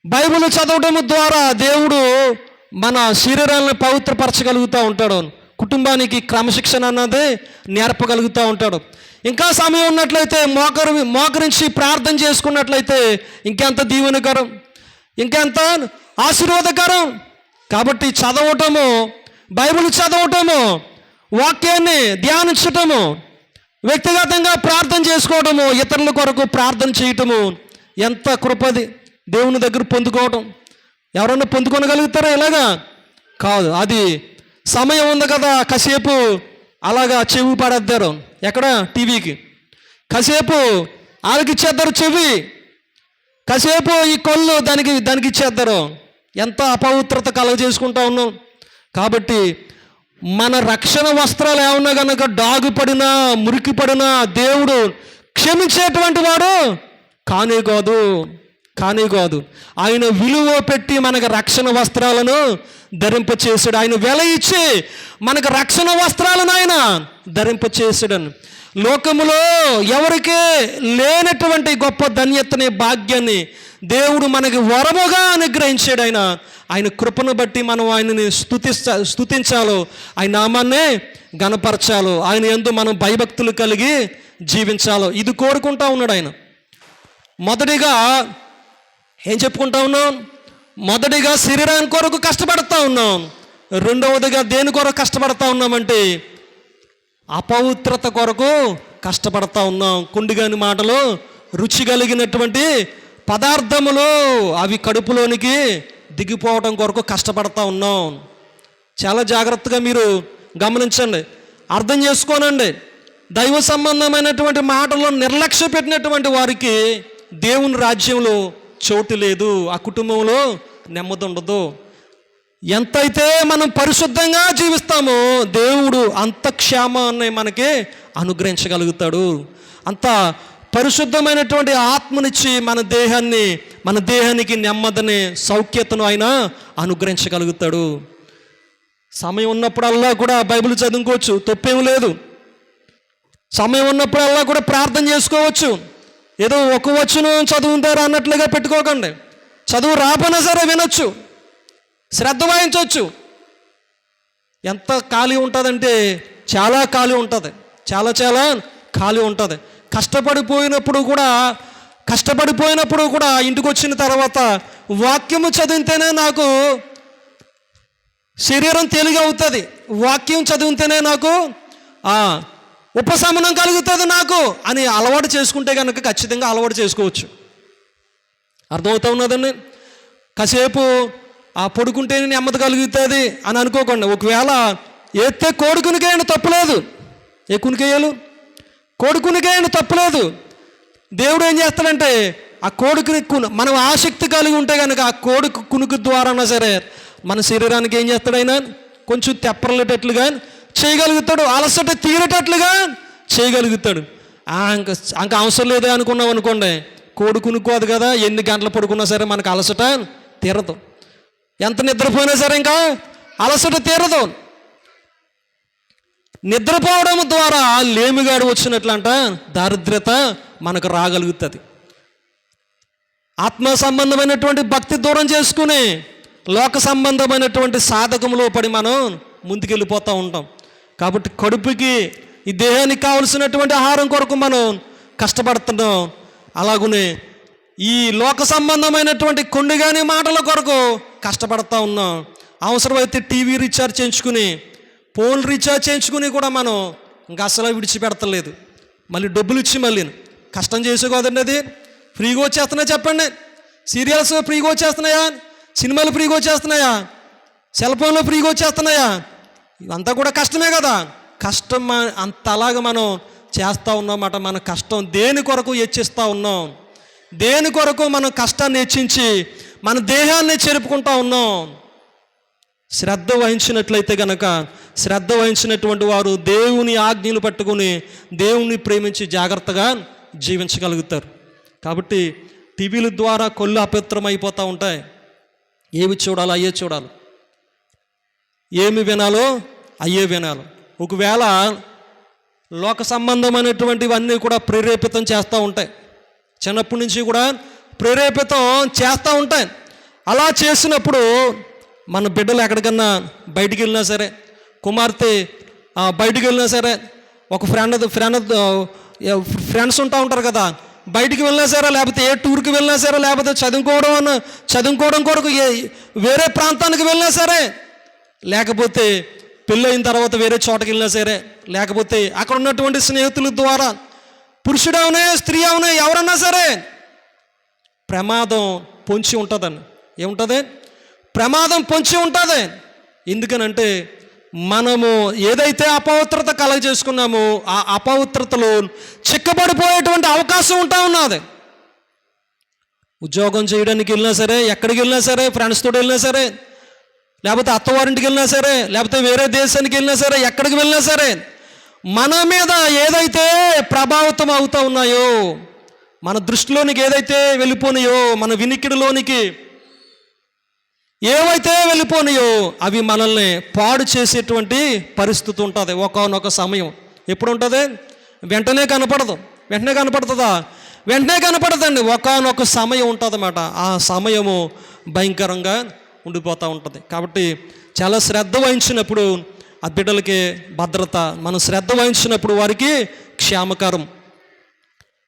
బైబిల్ చదవడం ద్వారా దేవుడు మన శరీరాలను పవిత్రపరచగలుగుతూ ఉంటాడు. కుటుంబానికి క్రమశిక్షణ అన్నది నేర్పగలుగుతూ ఉంటాడు. ఇంకా సమయం ఉన్నట్లయితే మోకరించి ప్రార్థన చేసుకున్నట్లయితే ఇంకెంత దీవెనకరం, ఇంకెంత ఆశీర్వాదకరం. కాబట్టి చదవటము, బైబిల్ చదవటము, వాక్యాన్ని ధ్యానించటము, వ్యక్తిగతంగా ప్రార్థన చేసుకోవటము, ఇతరుల కొరకు ప్రార్థన చేయటము ఎంత కృపది. దేవుని దగ్గర పొందుకోవటం ఎవరన్నా పొందుకొనగలుగుతారా? ఇలాగా కాదు. అది సమయం ఉంది కదా, కాసేపు అలాగా చెవి పడేద్దారు. ఎక్కడ? టీవీకి. కాసేపు ఆలకిచ్చేద్దారు చెవి, కాసేపు ఈ కళ్ళు దానికి ఇచ్చేద్దారు. ఎంత అపవిత్రత కలుగ చేసుకుంటా ఉన్నాం. కాబట్టి మన రక్షణ వస్త్రాలు ఏమన్నా కనుక డాగుపడినా, మురికి పడినా దేవుడు క్షమించేటువంటి వాడు కానీ కాదు. ఆయన విలువ పెట్టి మనకు రక్షణ వస్త్రాలను ధరింపచేసాడు. ఆయన వెల ఇచ్చి మనకు రక్షణ వస్త్రాలను ఆయన ధరింపచేసాడని. లోకములో ఎవరికే లేనటువంటి గొప్ప ధన్యతని, భాగ్యాన్ని దేవుడు మనకి వరముగా అనుగ్రహించాడు. ఆయన కృపను బట్టి మనం ఆయనని స్తుతించాలో, ఆయన నామాన్నే గణపరచాలో, ఆయన యందు మనం భయభక్తులు కలిగి జీవించాలో ఇది కోరుకుంటా ఉన్నాడు ఆయన. మొదటిగా ఏం చెప్పుకుంటా ఉన్నాం? మొదటిగా శరీరానికి కొరకు కష్టపడతా ఉన్నాం. రెండవదిగా దేని కొరకు కష్టపడతా ఉన్నామంటే అపవిత్రత కొరకు కష్టపడతా ఉన్నాం. కుండిగాని మాటలు రుచి కలిగినటువంటి పదార్థములు అవి కడుపులోనికి దిగిపోవడం కొరకు కష్టపడతా ఉన్నాం. చాలా జాగ్రత్తగా మీరు గమనించండి, అర్థం చేసుకోనండి. దైవ సంబంధమైనటువంటి మాటల్లో నిర్లక్ష్య పెట్టినటువంటి వారికి దేవుని రాజ్యంలో చోటు లేదు, ఆ కుటుంబంలో నెమ్మది ఉండదు. ఎంతైతే మనం పరిశుద్ధంగా జీవిస్తామో దేవుడు అంత క్షేమాన్ని మనకి అనుగ్రహించగలుగుతాడు. అంత పరిశుద్ధమైనటువంటి ఆత్మనిచ్చి మన దేహానికి నెమ్మదిని, సౌఖ్యతను ఆయన అనుగ్రహించగలుగుతాడు. సమయం ఉన్నప్పుడల్లా కూడా బైబిల్ చదువుకోవచ్చు, తప్పేం లేదు. సమయం ఉన్నప్పుడల్లా కూడా ప్రార్థన చేసుకోవచ్చు. ఏదో ఒక వచనం చదువుతారా అన్నట్లుగా పెట్టుకోకండి. చదువు రాపోయినా సరే వినొచ్చు, శ్రద్ధ వహించవచ్చు. ఎంత ఖాళీ ఉంటుందంటే చాలా ఖాళీ ఉంటుంది, చాలా ఖాళీ ఉంటుంది. కష్టపడిపోయినప్పుడు కూడా ఇంటికి వచ్చిన తర్వాత వాక్యము చదివితేనే నాకు శరీరం తేలిక అవుతుంది, వాక్యం చదివితేనే నాకు ఉపశమనం కలుగుతుంది నాకు అని అలవాటు చేసుకుంటే కనుక ఖచ్చితంగా అలవాటు చేసుకోవచ్చు. అర్థమవుతా ఉన్నదండి. కాసేపు పడుకుంటేనే నెమ్మది కలుగుతుంది అని అనుకోకండి. ఒకవేళ ఎత్తే కోడుకునికేయండి, తప్పులేదు. ఏ కునికేయాలు కోడుకునికేయండి, తప్పులేదు. దేవుడు ఏం చేస్తాడంటే ఆ కోడుకుని మనం ఆసక్తి కలిగి ఉంటే కనుక ఆ కోడుకు కునుకు ద్వారా సరే మన శరీరానికి ఏం చేస్తాడైనా కొంచెం తెప్పరలేటట్లుగా చేయగలుగుతాడు, అలసట తీరేటట్లుగా చేయగలుగుతాడు. ఇంకా అవసరం లేదే అనుకున్నాం అనుకోండి, కోడి కునుక్కోదు కదా, ఎన్ని గంటలు పడుకున్నా సరే మనకు అలసట తీరదు. ఎంత నిద్రపోయినా సరే ఇంకా అలసట తీరదు. నిద్రపోవడం ద్వారా లేమిగాడు వచ్చినట్లంట దారిద్ర్యత మనకు రాగలుగుతుంది. ఆత్మ సంబంధమైనటువంటి భక్తి దూరం చేసుకుని లోక సంబంధమైనటువంటి సాధకంలో పడి మనం ముందుకెళ్ళిపోతూ ఉంటాం. కాబట్టి కడుపుకి, ఈ దేహానికి కావలసినటువంటి ఆహారం కొరకు మనం కష్టపడుతున్నాం. అలాగనే ఈ లోక సంబంధమైనటువంటి కొండిగాని మాటల కొరకు కష్టపడతా ఉన్నాం. అవసరమైతే టీవీ రీఛార్జ్ చేయించుకుని, ఫోన్ రీఛార్జ్ చేయించుకుని కూడా మనం ఇంకా అసలు విడిచిపెడతలేదు. మళ్ళీ డబ్బులు ఇచ్చి మళ్ళీ కష్టం చేసుకోదండి. అది ఫ్రీగా వచ్చేస్తున్నాయా చెప్పండి? సీరియల్స్ ఫ్రీగా వచ్చేస్తున్నాయా? సినిమాలు ఫ్రీగా వచ్చేస్తున్నాయా? సెల్ ఫోన్లో ఫ్రీగా వచ్చేస్తున్నాయా? ఇదంతా కూడా కష్టమే కదా. కష్టం అంతలాగా మనం చేస్తూ ఉన్నామాట. మన కష్టం దేని కొరకు హెచ్చిస్తూ ఉన్నాం? దేని కొరకు మనం కష్టాన్ని హెచ్చించి మన దేహాన్ని చెరుపుకుంటా ఉన్నాం? శ్రద్ధ వహించినట్లయితే కనుక, శ్రద్ధ వహించినటువంటి వారు దేవుని ఆజ్ఞలు పట్టుకుని దేవుని ప్రేమించి జాగ్రత్తగా జీవించగలుగుతారు. కాబట్టి టీవీల ద్వారా కళ్ళు అపవిత్రం అయిపోతూ ఉంటాయి. ఏవి చూడాలో అయ్యే చూడాలి, ఏమి వినాలో అయ్యే వినాలి. ఒకవేళ లోక సంబంధమైనటువంటివన్నీ కూడా ప్రేరేపితం చేస్తూ ఉంటాయి, చిన్నప్పటి నుంచి కూడా ప్రేరేపితం చేస్తూ ఉంటాయి. అలా చేసినప్పుడు మన బిడ్డలు ఎక్కడికన్నా బయటికి వెళ్ళినా సరే, కుమార్తె బయటికి వెళ్ళినా సరే, ఒక ఫ్రెండ్స్ ఉంటా ఉంటారు కదా, బయటికి వెళ్ళినా సరే, లేకపోతే ఏ టూర్కి వెళ్ళినా సరే, లేకపోతే చదువుకోవడం కొరకు వేరే ప్రాంతానికి వెళ్ళినా సరే, లేకపోతే పెళ్ళైన తర్వాత వేరే చోటకి వెళ్ళినా సరే, లేకపోతే అక్కడ ఉన్నటువంటి స్నేహితుల ద్వారా, పురుషుడు అవునే స్త్రీ అవునే ఎవరన్నా సరే, ప్రమాదం పొంచి ఉంటుందండి. ఏముంటుంది? ప్రమాదం పొంచి ఉంటుంది. ఎందుకనంటే మనము ఏదైతే అపవిత్రత కలగజేసుకున్నామో ఆ అపవిత్రతలో చిక్కబడిపోయేటువంటి అవకాశం ఉంటా ఉన్నది. ఉద్యోగం చేయడానికి వెళ్ళినా సరే, ఎక్కడికి వెళ్ళినా సరే, ఫ్రెండ్స్తో వెళ్ళినా సరే, లేకపోతే అత్తవారింటికి వెళ్ళినా సరే, లేకపోతే వేరే దేశానికి వెళ్ళినా సరే, ఎక్కడికి వెళ్ళినా సరే, మన మీద ఏదైతే ప్రభావితం అవుతూ ఉన్నాయో, మన దృష్టిలోనికి ఏదైతే వెళ్ళిపోయినాయో, మన వినికిడిలోనికి ఏవైతే వెళ్ళిపోయినాయో అవి మనల్ని పాడు చేసేటువంటి పరిస్థితి ఉంటుంది. ఒకానొక సమయం ఎప్పుడు ఉంటుంది? వెంటనే కనపడుతుందా? వెంటనే కనపడదండి. ఒకానొక సమయం ఉంటుంది అన్నమాట. ఆ సమయము భయంకరంగా ఉండిపోతూ ఉంటుంది. కాబట్టి చాలా శ్రద్ధ వహించినప్పుడు ఆ బిడ్డలకి భద్రత, మనం శ్రద్ధ వహించినప్పుడు వారికి క్షేమకరం.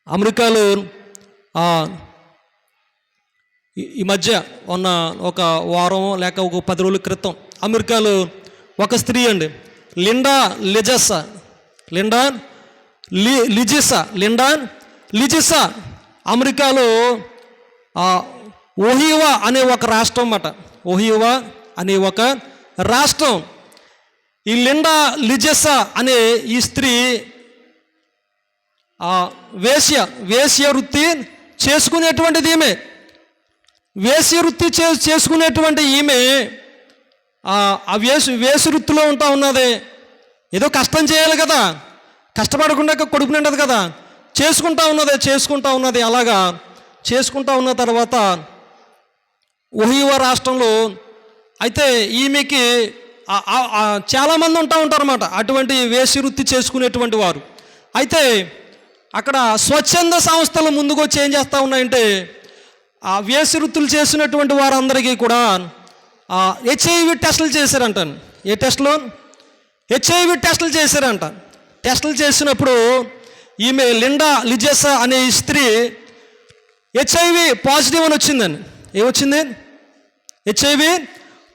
అమెరికాలో ఈ మధ్య ఉన్న ఒక వారం లేక ఒక 10 రోజుల క్రితం అమెరికాలో ఒక స్త్రీ అండి, లిండా లిజిసా అమెరికాలో ఓహియోవా అనే ఒక రాష్ట్రం అన్నమాట. ఓహియోవా అనే ఒక రాష్ట్రం. ఈ లిజిసా అనే ఈ స్త్రీ వేశ్య వృత్తి చేసుకునేటువంటిది ఈమె. వేశ్య వృత్తి చేసుకునేటువంటి ఈమె ఆ వేసు వృత్తిలో ఉంటా ఉన్నది. ఏదో కష్టం చేయాలి కదా, కష్టపడకుండా కొడుకు నిండదు కదా, చేసుకుంటా ఉన్నది. అలాగా చేసుకుంటా ఉన్న తర్వాత ఓహియోవా రాష్ట్రంలో అయితే ఈమెకి చాలామంది ఉంటారన్నమాట, అటువంటి వేశ్య వృత్తి చేసుకునేటువంటి వారు. అయితే అక్కడ స్వచ్ఛంద సంస్థలు ముందుకు వచ్చి ఏం చేస్తూ ఉన్నాయంటే ఆ వేశ్య వృత్తులు చేసినటువంటి వారందరికీ కూడా HIV టెస్టులు చేశారంట. ఏ టెస్టులు? HIV టెస్టులు చేశారంట. టెస్టులు చేసినప్పుడు ఈమె లిజిసా అనే స్త్రీ HIV పాజిటివ్ అని వచ్చిందండి. ఏమొచ్చింది? HIV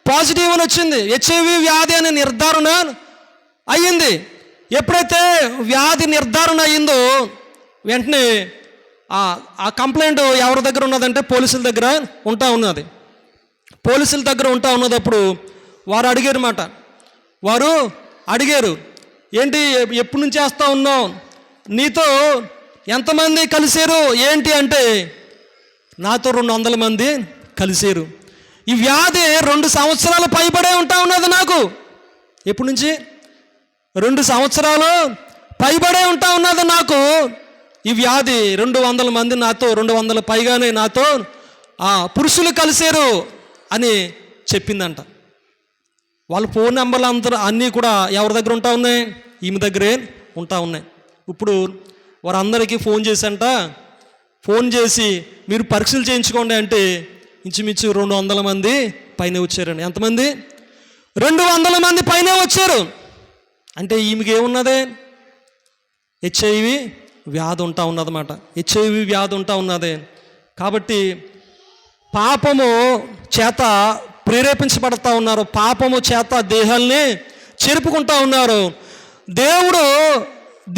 పాజిటివ్ అని వచ్చింది. HIV వ్యాధి అనే నిర్ధారణ అయ్యింది. ఎప్పుడైతే వ్యాధి నిర్ధారణ అయ్యిందో వెంటనే ఆ కంప్లైంట్ ఎవరి దగ్గర ఉన్నదంటే పోలీసుల దగ్గర ఉంటా ఉన్నది. పోలీసుల దగ్గర ఉంటా ఉన్నదప్పుడు వారు అడిగారు, ఏంటి ఎప్పటి నుంచి చేస్తూ ఉన్నావు, నీతో ఎంతమంది కలిసారు ఏంటి అంటే, నాతో 200 మంది కలిసారు. ఈ వ్యాధి 2 సంవత్సరాలు పైబడే ఉంటా ఉన్నది నాకు. ఎప్పటి నుంచి? 2 సంవత్సరాలు పైబడే ఉంటా ఉన్నది నాకు ఈ వ్యాధి. 200 మంది నాతో, 200 పైగానే నాతో పురుషులు కలిసారు అని చెప్పిందంట. వాళ్ళ ఫోన్ నెంబర్లు అన్నీ కూడా ఎవరి దగ్గర ఉంటా ఉన్నాయి? ఈమె దగ్గరే ఉంటా ఉన్నాయి. ఇప్పుడు వారందరికీ ఫోన్ చేసి మీరు పరీక్షలు చేయించుకోండి అంటే ఇంచుమించు 200 మంది పైన వచ్చారండి. ఎంతమంది? 200 మంది పైన వచ్చారు. అంటే ఈమెకి ఏమున్నది? HIV వ్యాధి ఉంటా ఉన్నదన్నమాట. HIV వ్యాధి ఉంటా ఉన్నది. కాబట్టి పాపము చేత ప్రేరేపించబడతా ఉన్నారు, పాపము చేత దేహాల్ని చెరుపుకుంటా ఉన్నారు. దేవుడు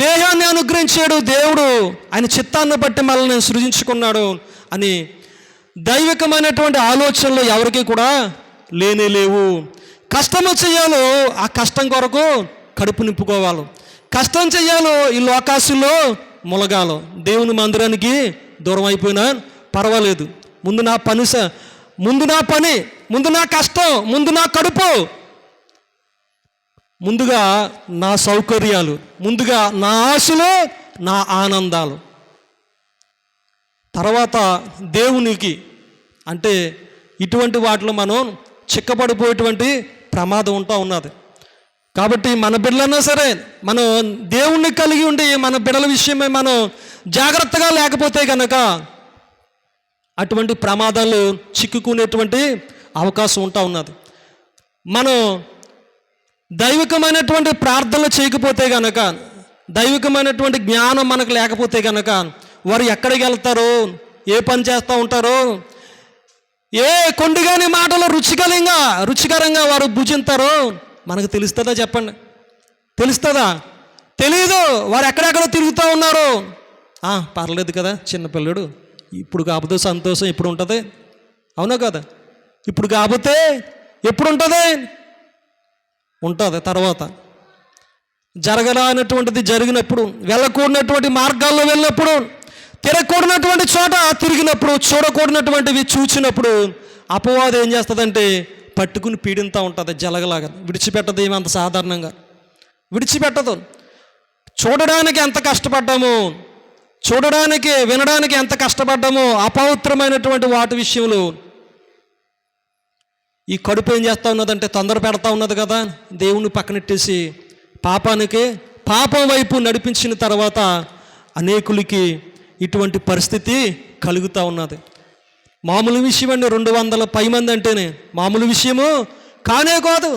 దేహాన్ని అనుగ్రహించాడు, దేవుడు ఆయన చిత్తాన్ని బట్టి మనల్ని సృజించుకున్నాడు అని దైవికమైనటువంటి ఆలోచనలు ఎవరికి కూడా లేవు. కష్టము చేయాలో ఆ కష్టం కొరకు కడుపు నింపుకోవాలి, కష్టం చేయాలో ఈ లోకాసుల్లో ములగాలో. దేవుని మందిరానికి దూరం అయిపోయినా పర్వాలేదు, ముందు నా పని, ముందు నా కష్టం, ముందు నా కడుపు, ముందుగా నా సౌకర్యాలు, ముందుగా నా ఆశలు, నా ఆనందాలు, తర్వాత దేవునికి. అంటే ఇటువంటి వాటిలో మనం చిక్కపడిపోయేటువంటి ప్రమాదం ఉంటా ఉన్నది. కాబట్టి మన బిడ్డలన్నా సరే మనం దేవుణ్ణి కలిగి ఉండి మన బిడ్డల విషయమై మనం జాగ్రత్తగా లేకపోతే కనుక అటువంటి ప్రమాదాలు చిక్కుకునేటువంటి అవకాశం ఉంటా ఉన్నది. మనం దైవికమైనటువంటి ప్రార్థనలు చేయకపోతే కనుక, దైవికమైనటువంటి జ్ఞానం మనకు లేకపోతే కనుక వారు ఎక్కడికి వెళ్తారు, ఏ పని చేస్తూ ఉంటారు, ఏ కొండిగాని మాటలు రుచికరంగా వారు భుజింతారో మనకు తెలుస్తుందా? చెప్పండి, తెలుస్తుందా? తెలీదు. వారు ఎక్కడెక్కడో తిరుగుతూ ఉన్నారు. పర్లేదు కదా, చిన్నపిల్లడు, ఇప్పుడు కాకపోతే సంతోషం ఎప్పుడు ఉంటుంది? అవునా కదా? ఇప్పుడు కాకపోతే ఎప్పుడు ఉంటుంది? తర్వాత జరగనటువంటిది జరిగినప్పుడు, వెళ్ళకూడనటువంటి మార్గాల్లో వెళ్ళినప్పుడు, తిరగకూడనటువంటి చోట తిరిగినప్పుడు, చూడకూడనటువంటివి చూచినప్పుడు అపవాదం ఏం చేస్తుందంటే పట్టుకుని పీడింతూ ఉంటుంది జలగలాగా. విడిచిపెట్టదు, ఏమంత సాధారణంగా విడిచిపెట్టదు. చూడడానికి ఎంత కష్టపడ్డాము, వినడానికి ఎంత కష్టపడ్డామో అపవిత్రమైనటువంటి వాటి విషయంలో ఈ కడుపు ఏం చేస్తూ ఉన్నదంటే తొందర పెడతా ఉన్నది కదా, దేవుణ్ణి పక్కనెట్టేసి పాపం వైపు నడిపించిన తర్వాత అనేకులకి ఇటువంటి పరిస్థితి కలుగుతూ ఉన్నది. మామూలు విషయం అండి, 200 పై మంది అంటేనే మామూలు విషయము కానే కాదు.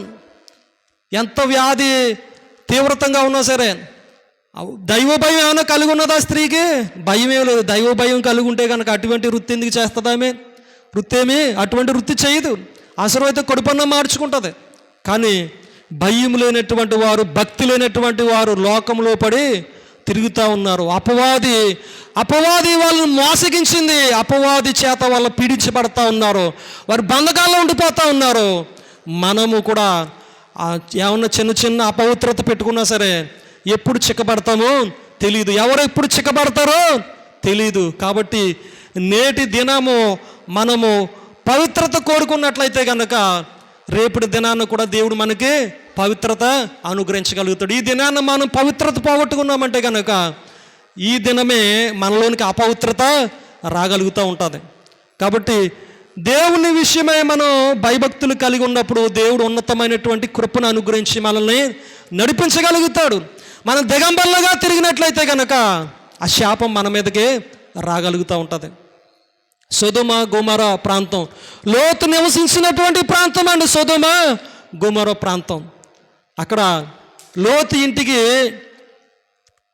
ఎంత వ్యాధి తీవ్రతంగా ఉన్నా సరే దైవ భయం ఏమైనా కలిగి ఉన్నదా స్త్రీకి? భయం ఏమి లేదు. దైవ భయం కలిగి ఉంటే కనుక అటువంటి వృత్తి ఎందుకు చేస్తుందామే? అటువంటి వృత్తి చేయదు. అవసరమైతే కడుపన్న మార్చుకుంటుంది, కానీ భయం లేనటువంటి వారు, భక్తి లేనటువంటి వారు లోకంలో పడి తిరుగుతూ ఉన్నారు. అపవాది వాళ్ళని మోసగించింది. అపవాది చేత వాళ్ళు పీడించబడతా ఉన్నారు. వారు బంధకాల్లో ఉండిపోతూ ఉన్నారు. మనము కూడా ఏమన్నా చిన్న చిన్న అపవిత్రత పెట్టుకున్నా సరే ఎప్పుడు చిక్కబడతామో తెలియదు. ఎవరు ఎప్పుడు చిక్కబడతారో తెలియదు. కాబట్టి నేటి దినము మనము పవిత్రత కోరుకున్నట్లయితే కనుక రేపటి దినాన్ని కూడా దేవుడు మనకి పవిత్రత అనుగ్రహించగలుగుతాడు. ఈ దినాన్ని మనం పవిత్రత పోగొట్టుకున్నామంటే కనుక ఈ దినమే మనలోనికి అపవిత్రత రాగలుగుతూ ఉంటుంది. కాబట్టి దేవుని విషయమై మనం భయభక్తులు కలిగి ఉన్నప్పుడు దేవుడు ఉన్నతమైనటువంటి కృపను అనుగ్రహించి మనల్ని నడిపించగలుగుతాడు. మనం దిగంబర్లుగా తిరిగినట్లయితే కనుక ఆ శాపం మన మీదకే రాగలుగుతూ ఉంటుంది. సొదొమ గొమొర ప్రాంతం, లోతు నివసించినటువంటి ప్రాంతం అండి సొదొమ గొమొర ప్రాంతం. అక్కడ లోతు ఇంటికి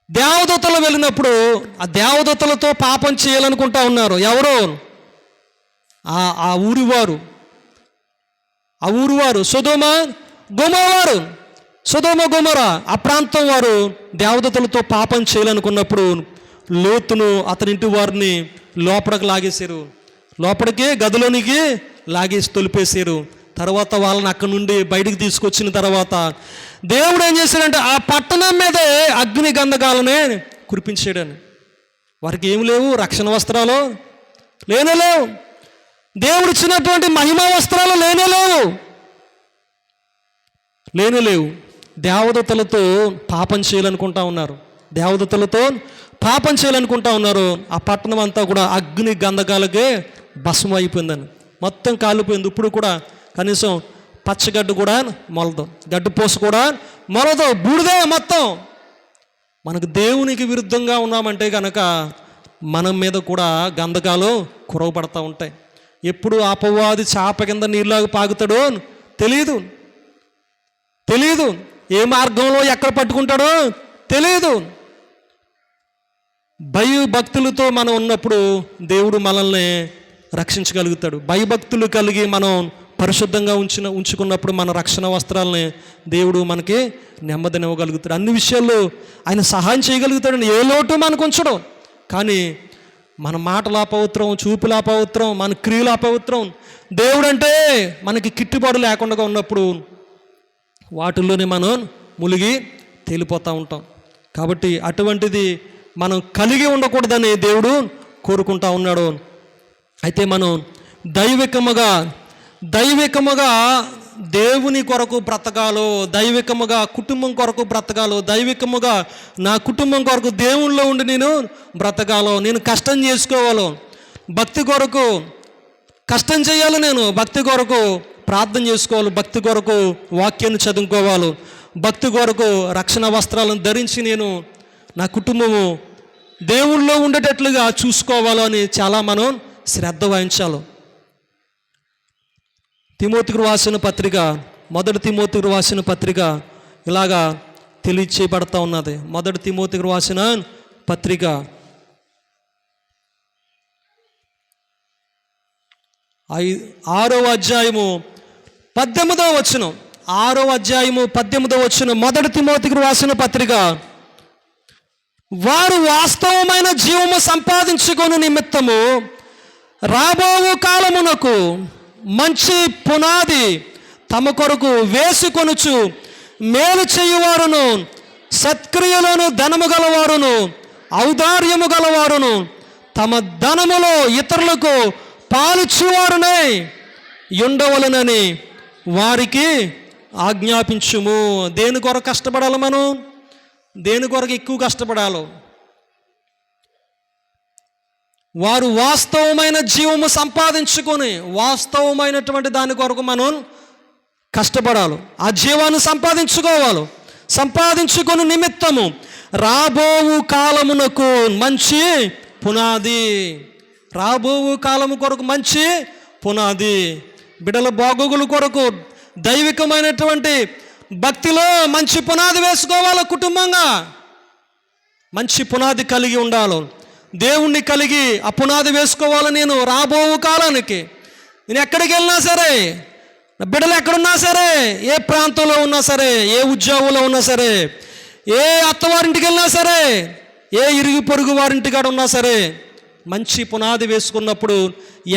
దేవదూతలు వెళ్ళినప్పుడు ఆ దేవదూతలతో పాపం చేయాలనుకుంటా ఉన్నారు. ఎవరు? ఆ ఊరివారు సొదొమ గొమొర ఆ ప్రాంతం వారు దేవదూతలతో పాపం చేయాలనుకున్నప్పుడు లోతును అతనింటి వారిని లోపలికి గదిలోనికి లాగేసి తొలిపేశారు. తర్వాత వాళ్ళని అక్కడి నుండి బయటికి తీసుకొచ్చిన తర్వాత దేవుడు ఏం చేశాడంటే ఆ పట్టణం మీదే అగ్ని గంధకాలనే కురిపించాడని. వారికి ఏమి లేవు, రక్షణ వస్త్రాలు లేవు, దేవుడు ఇచ్చినటువంటి మహిమా వస్త్రాలు లేవు. దేవదూతలతో పాపం చేయాలనుకుంటా ఉన్నారు. ఆ పట్టణం అంతా కూడా అగ్ని గంధకాలకే భస్మం అయిపోయిందని, మొత్తం కాలిపోయింది. ఇప్పుడు కూడా కనీసం పచ్చగడ్డు కూడా మొలదు, గడ్డిపోసు కూడా మొలదు, బూడిదే మొత్తం. మనకు దేవునికి విరుద్ధంగా ఉన్నామంటే కనుక మన మీద కూడా గంధకాలు కురవబడతా ఉంటాయి. ఎప్పుడు అపవాది చాప కింద నీళ్ళగా పాగుతాడో తెలియదు, ఏ మార్గంలో ఎక్కడ పట్టుకుంటాడో తెలియదు. భయభక్తులతో మనం ఉన్నప్పుడు దేవుడు మనల్ని రక్షించగలుగుతాడు. భయభక్తులు కలిగి మనం పరిశుద్ధంగా ఉంచుకున్నప్పుడు మన రక్షణ వస్త్రాలని దేవుడు మనకి నెమ్మదినివ్వగలుగుతాడు. అన్ని విషయాల్లో ఆయన సహాయం చేయగలుగుతాడు. ఏ లోటు మనకు ఉంచడం. కానీ మన మాటల అపవిత్రం, చూపుల అపవిత్రం, మన క్రియల అపవిత్రం, దేవుడు అంటే మనకి కిట్టుబాటు లేకుండా ఉన్నప్పుడు వాటిల్లోనే మనం మునిగి తేలిపోతూ ఉంటాం. కాబట్టి అటువంటిది మనం కలిగి ఉండకూడదని దేవుడు కోరుకుంటా ఉన్నాడు. అయితే మనం దైవికముగా దేవుని కొరకు బ్రతకాలో, దైవికముగా కుటుంబం కొరకు బ్రతకాలో, దైవికముగా నా కుటుంబం కొరకు దేవుళ్ళో ఉండి నేను బ్రతకాలో, నేను కష్టం చేసుకోవాలో, భక్తి కొరకు కష్టం చేయాలి, నేను భక్తి కొరకు ప్రార్థన చేసుకోవాలి, భక్తి కొరకు వాక్యాన్ని చదువుకోవాలి, భక్తి కొరకు రక్షణ వస్త్రాలను ధరించి నేను నా కుటుంబము దేవుళ్ళో ఉండేటట్లుగా చూసుకోవాలో అని చాలా మనం శ్రద్ధ వహించాలి. తిమోతికి రాసిన పత్రిక, మొదటి తిమోతికి రాసిన పత్రిక ఇలాగా తెలియచేయబడతా ఉన్నది. మొదటి తిమోతికి రాసిన పత్రిక 6వ అధ్యాయము 18వ వచనం, 6వ అధ్యాయము 18వ వచనం, మొదటి తిమోతికి రాసిన పత్రిక. వారు వాస్తవమైన జీవము సంపాదించుకొని నిమిత్తము రాబోవు కాలమునకు మంచి పునాది తమ కొరకు వేసుకొనుచు మేలు చేయువారును, సత్క్రియలను ధనము గలవారును, ఔదార్యము గలవారును, తమ ధనములో ఇతరులకు పాలిచ్చువారునే ఉండవలనని వారికి ఆజ్ఞాపించుము. దేని కొరకు కష్టపడాలి? మనం దేని కొరకు ఎక్కువ కష్టపడాలో? వారు వాస్తవమైన జీవము సంపాదించుకొని వాస్తవమైనటువంటి దాని కొరకు మనం కష్టపడాలి. ఆ జీవాన్ని సంపాదించుకొని నిమిత్తము రాబోవు కాలమునకు మంచి పునాది. రాబోవు కాలము కొరకు మంచి పునాది. బిడ్డల బాగోగుల కొరకు దైవికమైనటువంటి భక్తిలో మంచి పునాది వేసుకోవాలి. కుటుంబంగా మంచి పునాది కలిగి ఉండాలి. దేవుణ్ణి కలిగి ఆ పునాది వేసుకోవాలి. నేను రాబోవు కాలానికి నేను ఎక్కడికి వెళ్ళినా సరే నా బిడ్డలు ఎక్కడున్నా సరే, ఏ ప్రాంతంలో ఉన్నా సరే, ఏ ఉద్యోగంలో ఉన్నా సరే, ఏ అత్తవారింటికి వెళ్ళినా సరే, ఏ ఇరుగు పొరుగు వారింటికాడ ఉన్నా సరే, మంచి పునాది వేసుకున్నప్పుడు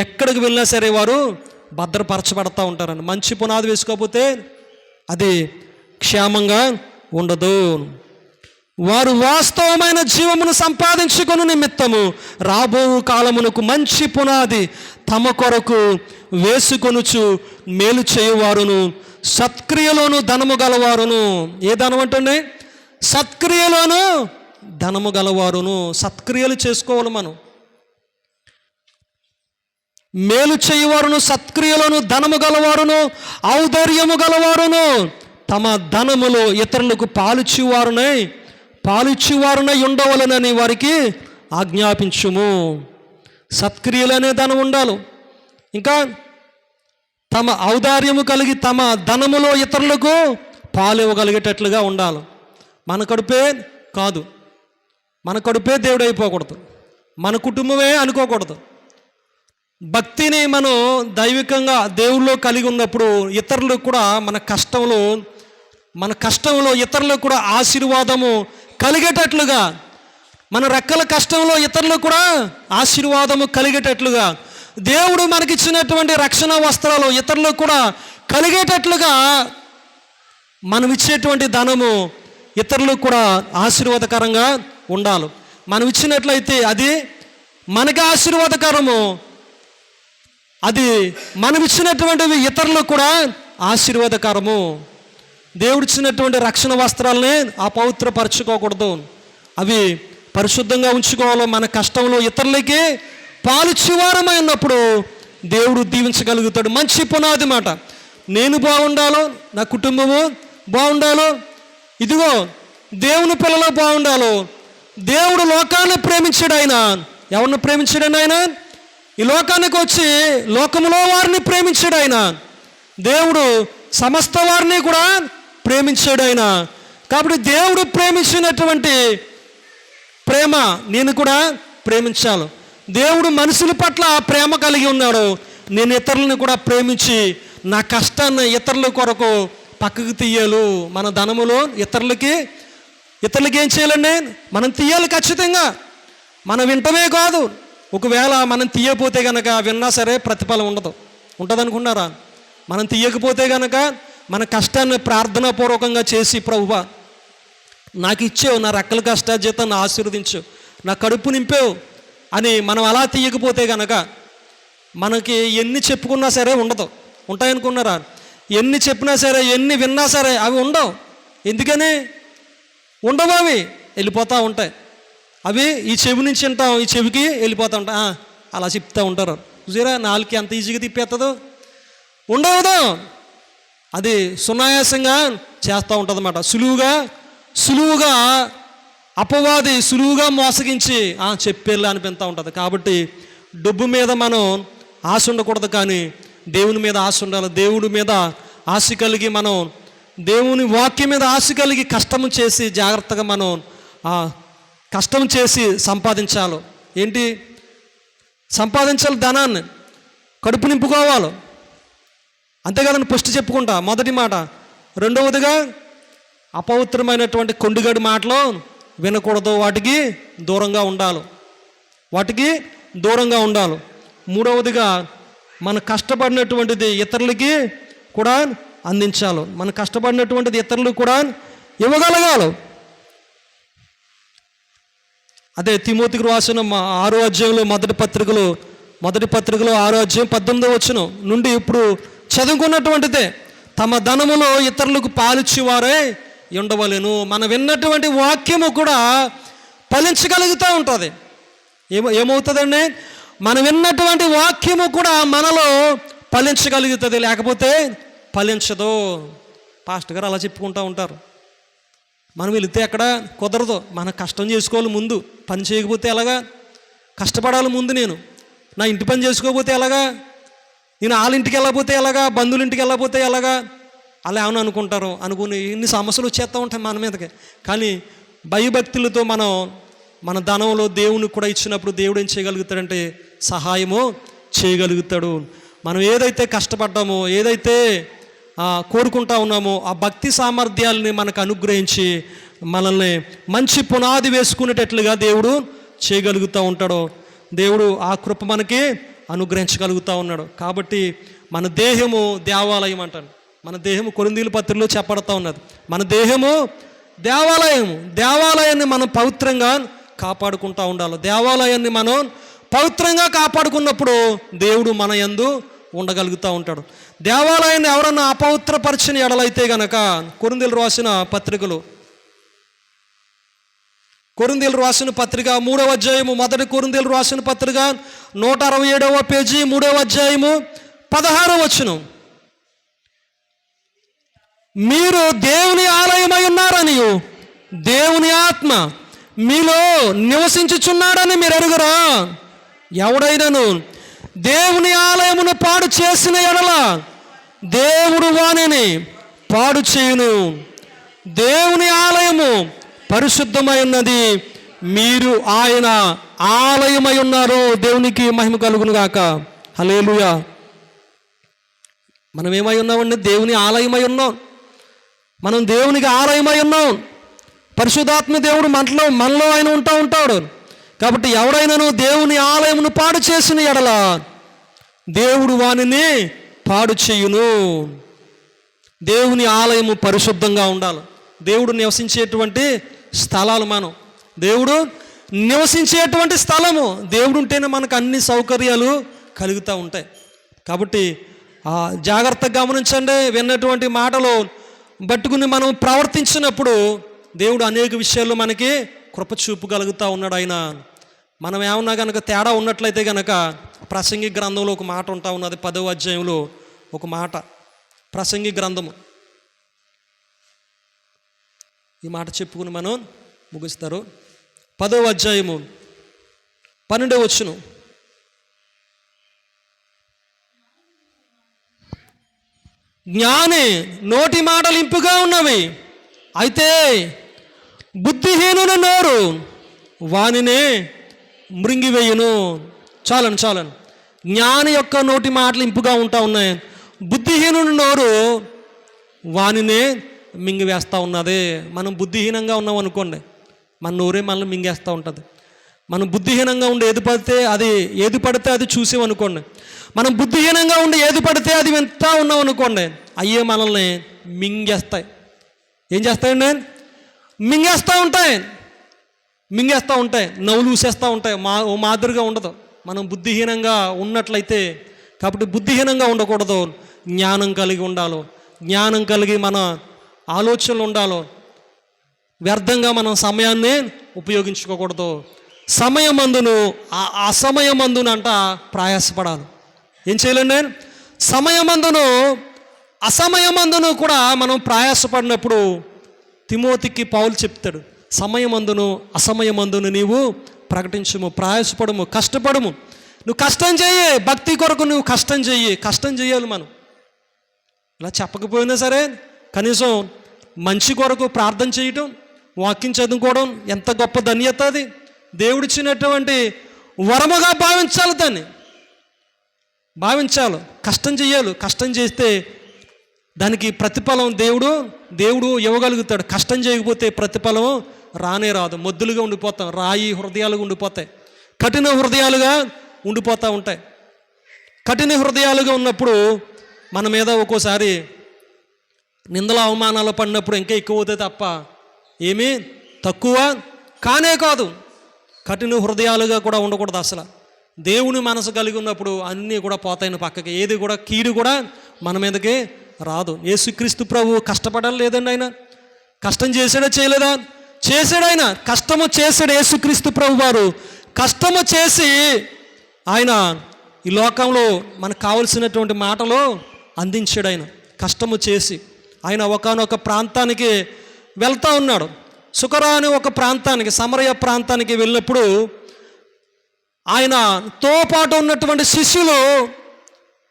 ఎక్కడికి వెళ్ళినా సరే వారు భద్రపరచబడతా ఉంటారని. మంచి పునాది వేసుకోకపోతే అది క్షేమంగా ఉండదు. వారు వాస్తవమైన జీవమును సంపాదించుకుని నిమిత్తము రాబో కాలమునకు మంచి పునాది తమ కొరకు వేసుకొనుచు మేలు చేయువారును సత్క్రియలోను ధనము గలవారును. ఏ ధనం అంటే? సత్క్రియలోను ధనము గలవారును. సత్క్రియలు చేసుకోవాలి మనం. మేలు చేయువారును సత్క్రియలను ధనము గలవారును ఔదార్యము గలవారును తమ ధనములో ఇతరులకు పాలిచ్చువారునై ఉండవలనని వారికి ఆజ్ఞాపించుము. సత్క్రియలనే ధనం ఉండాలి. ఇంకా తమ ఔదార్యము కలిగి తమ ధనములో ఇతరులకు పాలు ఇవ్వగలిగేటట్లుగా ఉండాలి. మన కడుపే కాదు, మన కడుపే దేవుడు అయిపోకూడదు, మన కుటుంబమే అనుకోకూడదు. భక్తిని మనం దైవికంగా దేవుళ్ళో కలిగి ఉన్నప్పుడు ఇతరులకు కూడా మన కష్టంలో ఇతరులకు కూడా ఆశీర్వాదము కలిగేటట్లుగా, మన రెక్కల కష్టంలో ఇతరులకు కూడా ఆశీర్వాదము కలిగేటట్లుగా, దేవుడు మనకిచ్చినటువంటి రక్షణ వస్త్రాలు ఇతరులకు కూడా కలిగేటట్లుగా మనం ఇచ్చేటువంటి ధనము ఇతరులకు కూడా ఆశీర్వాదకరంగా ఉండాలి. మనం ఇచ్చినట్లయితే అది మనకి ఆశీర్వాదకరము, అది మనం ఇచ్చినటువంటివి ఇతరులకు కూడా ఆశీర్వాదకరము. దేవుడిచ్చినటువంటి రక్షణ వస్త్రాలని అపవిత్రపరచుకోకూడదు, అవి పరిశుద్ధంగా ఉంచుకోవాలి. మన కష్టంలో ఇతరులకి పాలిచ్చేవారమై ఉన్నప్పుడు దేవుడు దీవించగలుగుతాడు. మంచి పునాది మాట. నేను బాగుండాలో, నా కుటుంబము బాగుండాలో, ఇదిగో దేవుని పిల్లలు బాగుండాలో. దేవుడు లోకాన్ని ప్రేమించాడు. ఆయన ఎవరిని ప్రేమించాడు? ఆయన ఈ లోకానికి వచ్చి లోకములో వారిని ప్రేమించాడు. ఆయన దేవుడు సమస్త వారిని కూడా ప్రేమించాడు. ఆయన కాబట్టి దేవుడు ప్రేమించినటువంటి ప్రేమ నేను కూడా ప్రేమించాలి. దేవుడు మనుషుల పట్ల ప్రేమ కలిగి ఉన్నాడు. నేను ఇతరులను కూడా ప్రేమించి నా కష్టాన్ని ఇతరుల కొరకు పక్కకు తీయాలి. మన ధనములో ఇతరులకి ఏం చేయాలండి? మనం తీయాలి. ఖచ్చితంగా మనం వింటమే కాదు, ఒకవేళ మనం తీయకపోతే కనుక విన్నా సరే ప్రతిఫలం ఉంటుంది అనుకున్నారా? మనం తీయకపోతే కనుక మన కష్టాన్ని ప్రార్థనాపూర్వకంగా చేసి, ప్రభువా నాకు ఇచ్చావు, నా రెక్కల కష్టాజీతాన్ని ఆశీర్వదించు, నా కడుపు నింపావు అని మనం అలా తీయకపోతే కనుక మనకి ఎన్ని చెప్పుకున్నా సరే ఉంటాయనుకున్నారా? ఎన్ని చెప్పినా సరే, ఎన్ని విన్నా సరే అవి ఉండవు. ఎందుకని ఉండవు? అవి వెళ్ళిపోతూ ఉంటాయి. అవి ఈ చెవి నుంచి వింటాం, ఈ చెవికి వెళ్ళిపోతూ ఉంటాయి. అలా చెప్తూ ఉంటారు. చూసారా నాలుగు ఎంత ఈజీగా తిప్పేస్తుందో. ఉండవదు, అది సునాయాసంగా చేస్తూ ఉంటుంది అన్నమాట. సులువుగా అపవాది సులువుగా మోసగించి చెప్పేలా అనిపిస్తూ ఉంటుంది. కాబట్టి డబ్బు మీద మనం ఆశ ఉండకూడదు, కానీ దేవుని మీద ఆశ ఉండాలి. దేవుడి మీద ఆశ కలిగి మనం దేవుని వాక్యం మీద ఆశ కలిగి కష్టం చేసి జాగ్రత్తగా మనం కష్టం చేసి సంపాదించాలి. ఏంటి సంపాదించాలి? ధనాన్ని కడుపు నింపుకోవాలి. అంతేకాదని పుష్టి చెప్పుకుంటా మొదటి మాట. రెండవదిగా అపవిత్రమైనటువంటి కొండిగడి మాటలు వినకూడదు, వాటికి దూరంగా ఉండాలి. మూడవదిగా మన కష్టపడినటువంటిది ఇతరులకి కూడా అందించాలి. మన కష్టపడినటువంటిది ఇతరులకు కూడా ఇవ్వగలగాలి. అదే తిమోతికి రాసిన 6వ అధ్యాయంలో మొదటి పత్రికలో 6వ అధ్యాయం 18వ వచనం నుండి ఇప్పుడు చదువుకున్నటువంటిదే. తమ ధనములో ఇతరులకు పాలిచ్చేవారే ఉండవలెను. మనం విన్నటువంటి వాక్యము కూడా ఫలించగలుగుతూ ఉంటుంది. ఏమవుతుందండి? మనం విన్నటువంటి వాక్యము కూడా మనలో ఫలించగలుగుతుంది, లేకపోతే ఫలించదు. పాస్టర్ గారు అలా చెప్పుకుంటూ ఉంటారు. మనం వెళితే అక్కడ కుదరదు. మన కష్టం చేసుకోవాలి ముందు. పని చేయకపోతే ఎలాగా? కష్టపడాలి ముందు. నేను నా ఇంటి పని చేసుకోకపోతే ఎలాగా? నేను వాళ్ళ ఇంటికి వెళ్ళకపోతే ఎలాగా? బంధువుల ఇంటికి వెళ్ళకపోతే ఎలాగా? అలా ఏమని అనుకుని ఇన్ని సమస్యలు వచ్చేస్తూ ఉంటాయి మన మీదకి. కానీ భయభక్తులతో మన ధనంలో దేవునికి కూడా ఇచ్చినప్పుడు దేవుడు ఏం చేయగలుగుతాడంటే సహాయము చేయగలుగుతాడు. మనం ఏదైతే కష్టపడ్డామో, ఏదైతే కోరుకుంటా ఉన్నామో ఆ భక్తి సామర్థ్యాలని మనకు అనుగ్రహించి మనల్ని మంచి పునాది వేసుకునేటట్లుగా దేవుడు చేయగలుగుతూ ఉంటాడు. దేవుడు ఆ కృప మనకి అనుగ్రహించగలుగుతూ ఉన్నాడు. కాబట్టి మన దేహము దేవాలయం అంటాను. మన దేహము కొరింథీయుల పత్రికలో చెప్పబడతా ఉన్నది. మన దేహము దేవాలయాన్ని మనం పవిత్రంగా కాపాడుకుంటూ ఉండాలి. దేవాలయాన్ని మనం పవిత్రంగా కాపాడుకున్నప్పుడు దేవుడు మన యందు ఉండగలుగుతూ ఉంటాడు. దేవాలయాన్ని ఎవరన్నా అపవిత్రపరిచిన ఎడలైతే గనక కొరింథీయులు రాసిన పత్రికలు, కొరింథీయులు రాసిన పత్రిక 3వ అధ్యాయము, మొదటి కొరింథీయులు రాసిన పత్రిక 167వ పేజీ 3వ అధ్యాయము 16వ వచనం, మీరు దేవుని ఆలయమై ఉన్నారనియు దేవుని ఆత్మ మీలో నివసించుచున్నాడని మీరు ఎరుగురా. ఎవడైనను దేవుని ఆలయమును పాడు చేసిన ఎడల దేవుడు వానిని పాడు చేయును. దేవుని ఆలయము పరిశుద్ధమై ఉన్నది, మీరు ఆయన ఆలయమై ఉన్నారు. దేవునికి మహిమ కలుగును గాక. హల్లెలూయా. మనం ఏమై ఉన్నామండి? దేవుని ఆలయమై ఉన్నాం. మనం దేవునికి ఆలయమై ఉన్నాం. పరిశుద్ధాత్మ దేవుడు మనలో ఆయన ఉంటాడు. కాబట్టి ఎవడైనాను దేవుని ఆలయమును పాడు చేసిన ఎడల దేవుడు వానిని పాడు చేయును. దేవుని ఆలయము పరిశుద్ధంగా ఉండాలి. దేవుడు నివసించేటువంటి స్థలాలు దేవుడు నివసించేటువంటి స్థలము. దేవుడు ఉంటేనే మనకు అన్ని సౌకర్యాలు కలుగుతూ ఉంటాయి. కాబట్టి జాగ్రత్తగా గమనించండి. విన్నటువంటి మాటలు పట్టుకుని మనం ప్రవర్తించినప్పుడు దేవుడు అనేక విషయాల్లో మనకి కృప చూపగలుగుతూ ఉన్నాడు. ఆయన మనం ఏమన్నా కనుక తేడా ఉన్నట్లయితే కనుక ప్రసంగి గ్రంథంలో ఒక మాట ఉంటా ఉన్నది. 10వ అధ్యాయంలో ఒక మాట, ప్రసంగి గ్రంథము. ఈ మాట చెప్పుకుని మనం ముగిస్తారు. 10వ అధ్యాయము 12వ వచనం, జ్ఞాని నోటి మాటలు ఇంపుగా ఉన్నవి, అయితే బుద్ధిహీనుని నోరు వానినే మృంగివేయును. చాలండి. జ్ఞాని యొక్క నోటి మాటలు ఇంపుగా ఉంటా ఉన్నాయి, బుద్ధిహీనుని నోరు వానినే మింగివేస్తూ ఉన్నది. మనం బుద్ధిహీనంగా ఉన్నాం అనుకోండి, మన నోరే మనల్ని మింగేస్తూ ఉంటుంది. మనం బుద్ధిహీనంగా ఉండి ఏది పడితే అది చూసామనుకోండి, మనం బుద్ధిహీనంగా ఉండి ఏది పడితే అది వింటా ఉన్నాం అనుకోండి, అయ్యే మనల్ని మింగేస్తాయి. ఏం చేస్తాయండి? మింగేస్తూ ఉంటాయి, నవ్వులు ఊసేస్తూ ఉంటాయి. మాదిరిగా ఉండదు మనం బుద్ధిహీనంగా ఉన్నట్లయితే. కాబట్టి బుద్ధిహీనంగా ఉండకూడదు, జ్ఞానం కలిగి ఉండాలి. జ్ఞానం కలిగి మన ఆలోచనలు ఉండాలి. వ్యర్థంగా మనం సమయాన్ని ఉపయోగించుకోకూడదు. సమయమందును అసమయమందును ప్రయాసపడాలి. ఏం చేయాలండి? సమయమందును అసమయమందును కూడా మనం ప్రయాసపడినప్పుడు తిమోతికి పౌలు చెప్తాడు, సమయమందును అసమయమందును నీవు ప్రకటించము, ప్రయాసపడము, కష్టపడము. నువ్వు కష్టం చెయ్యి, భక్తి కొరకు నువ్వు కష్టం చేయాలి. మనం ఇలా చెప్పకపోయినా సరే కనీసం మంచి కొరకు ప్రార్థన చేయటం, వాక్యం చదువుకోవడం ఎంత గొప్ప ధన్యత. అది దేవుడిచ్చినటువంటి వరముగా భావించాలి. దాన్ని భావించాలి. కష్టం చేయాలి. కష్టం చేస్తే దానికి ప్రతిఫలం దేవుడు ఇవ్వగలుగుతాడు. కష్టం చేయకపోతే ప్రతిఫలం రానే రాదు. మొద్దులుగా ఉండిపోతాం, రాయి హృదయాలుగా ఉండిపోతాయి, కఠిన హృదయాలుగా ఉండిపోతూ ఉంటాయి. కఠిన హృదయాలుగా ఉన్నప్పుడు మన మీద ఒక్కోసారి నిందల అవమానాలు పడినప్పుడు ఇంకా ఎక్కువ అవుతాయి తప్ప ఏమీ తక్కువ కానే కాదు. కఠిన హృదయాలుగా కూడా ఉండకూడదు అసలు. దేవుని మనసు కలిగి ఉన్నప్పుడు అన్నీ కూడా పోతాయిన పక్కకి, ఏది కూడా కీడు కూడా మన మీదకి రాదు. యేసుక్రీస్తు ప్రభు కష్టపడాలి లేదండి? ఆయన కష్టం చేసాడా చేయలేదా? చేశాడు. ఆయన కష్టము చేశాడు. యేసుక్రీస్తు ప్రభు వారు కష్టము చేసి ఆయన ఈ లోకంలో మనకు కావలసినటువంటి మాటలు అందించాడు. ఆయన కష్టము చేసి ఆయన ఒకానొక ప్రాంతానికి వెళ్తూ ఉన్నాడు. సుకరా అనే ఒక ప్రాంతానికి, సమరయ ప్రాంతానికి వెళ్ళినప్పుడు ఆయనతో పాటు ఉన్నటువంటి శిష్యులు,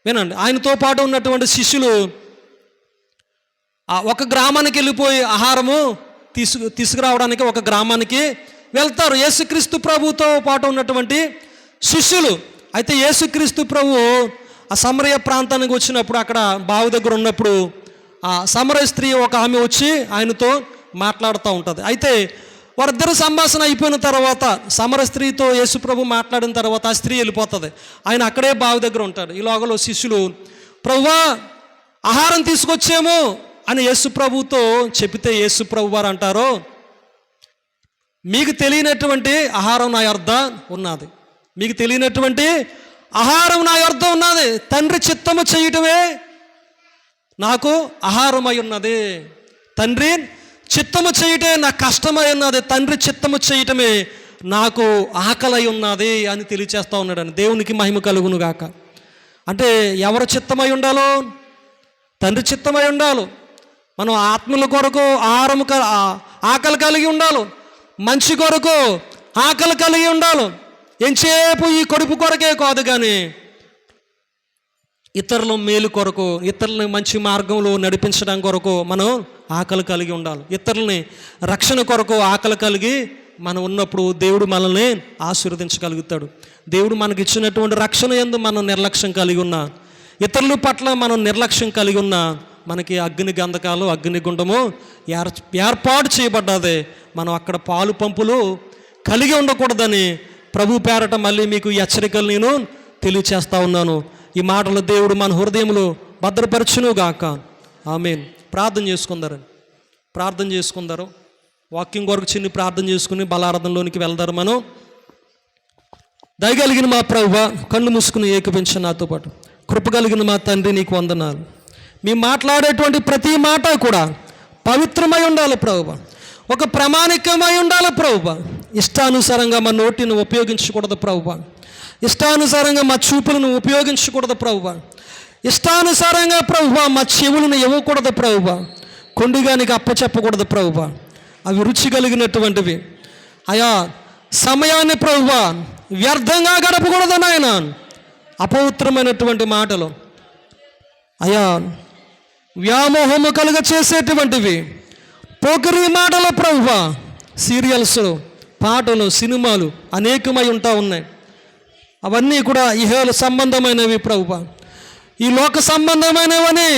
వినండి, ఆయనతో పాటు ఉన్నటువంటి శిష్యులు ఒక గ్రామానికి వెళ్ళిపోయి ఆహారము తీసుకురావడానికి ఒక గ్రామానికి వెళ్తారు. యేసుక్రీస్తు ప్రభుతో పాటు ఉన్నటువంటి శిష్యులు. అయితే యేసుక్రీస్తు ప్రభు ఆ సమరయ ప్రాంతానికి వచ్చినప్పుడు అక్కడ బావి దగ్గర ఉన్నప్పుడు ఆ సమరయ స్త్రీ ఒక ఆమె వచ్చి ఆయనతో మాట్లాడుతూ ఉంటుంది. అయితే వారిద్దరు సంభాషణ అయిపోయిన తర్వాత సమరయ స్త్రీతో యేసుప్రభు మాట్లాడిన తర్వాత ఆ స్త్రీ వెళ్ళిపోతుంది. ఆయన అక్కడే బావి దగ్గర ఉంటాడు. ఈ లోగలో శిష్యులు ప్రభువా ఆహారం తీసుకొచ్చాము అని యేసుప్రభుతో చెబితే యేసుప్రభు వారు అంటారు, మీకు తెలియనటువంటి ఆహారం నా యొద్ద ఉన్నది. మీకు తెలియనటువంటి ఆహారం నా యొద్ద ఉన్నది. తండ్రి చిత్తము చేయటమే నాకు ఆహారమై ఉన్నది. తండ్రి చిత్తము చేయటమే నాకు కష్టమై ఉన్నది. తండ్రి చిత్తము చేయటమే నాకు ఆకలై ఉన్నది అని తెలియచేస్తూ ఉన్నాడని. దేవునికి మహిమ కలుగును గాక. అంటే ఎవరు చిత్తమై ఉండాలో? తండ్రి చిత్తమై ఉండాలి. మనం ఆత్మల కొరకు ఆకలి కలిగి ఉండాలి. మంచి కొరకు ఆకలి కలిగి ఉండాలి. ఎంతసేపు ఈ కడుపు కొరకే కాదు, కానీ ఇతరుల మేలు కొరకు, ఇతరులని మంచి మార్గంలో నడిపించడం కొరకు మనం ఆకలి కలిగి ఉండాలి. ఇతరులని రక్షణ కొరకు ఆకలి కలిగి మనం ఉన్నప్పుడు దేవుడు మనల్ని ఆశీర్వదించగలుగుతాడు. దేవుడు మనకి ఇచ్చినటువంటి రక్షణ యందు మనం నిర్లక్ష్యం కలిగి ఉన్నా, ఇతరుల పట్ల మనం నిర్లక్ష్యం కలిగి ఉన్నా, మనకి అగ్ని గంధకాలు అగ్నిగుండము ఏర్పాటు చేయబడ్డది. మనం అక్కడ పాలు పంపులు కలిగి ఉండకూడదని ప్రభు పేరట మళ్ళీ మీకు హెచ్చరికలు నేను తెలియచేస్తా ఉన్నాను. ఈ మాటలు దేవుడు మన హృదయంలో భద్రపరచును గాక. ఆమేన్. ప్రార్థన చేసుకుందరు. వాక్యం కొరకు చిన్ని ప్రార్థన చేసుకుని బలారాధనలోనికి వెళ్దారు. మనం దయగలిగిన మా ప్రభువా, కళ్ళు మూసుకుని ఏకపించు నాతో పాటు. కృప కలిగిన మా తండ్రి, నీకు వందనాలు. మేము మాట్లాడేటువంటి ప్రతి మాట కూడా పవిత్రమై ఉండాలి ప్రభువా, ఒక ప్రామాణికమై ఉండాలి ప్రభువా. ఇష్టానుసారంగా మా నోటిని ఉపయోగించకూడదు ప్రభువా. ఇష్టానుసారంగా మా చూపులను ఉపయోగించకూడదు ప్రభువా. ఇష్టానుసారంగా ప్రభువా మా చెవులను ఇవ్వకూడదు ప్రభువా. కొండిగానికి అప్పచెప్పకూడదు ప్రభువా. అవి రుచి కలిగినటువంటివి. అయా సమయాన్ని ప్రభువా వ్యర్థంగా గడపకూడదు నాయన. అపవిత్రమైనటువంటి మాటలు అయా వ్యామోహము కలుగ చేసేటువంటివి పోకిరి మాటలు ప్రభువా, సీరియల్స్, పాటలు, సినిమాలు అనేకమై ఉంటా ఉన్నాయి. అవన్నీ కూడా ఇహోల సంబంధమైనవి ప్రభువా. ఈ లోక సంబంధమైనవని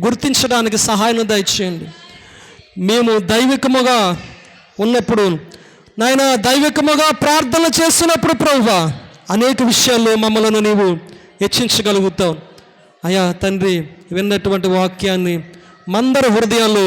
గుర్తించడానికి సహాయం దయచేయండి. మేము దైవికముగా ఉన్నప్పుడు నాయన, దైవికముగా ప్రార్థన చేస్తున్నప్పుడు ప్రభువా అనేక విషయాల్లో మమ్మల్ని నీవు హెచ్చించగలుగుతావు. అయా తండ్రి, విన్నటువంటి వాక్యాన్ని మందరి హృదయాల్లో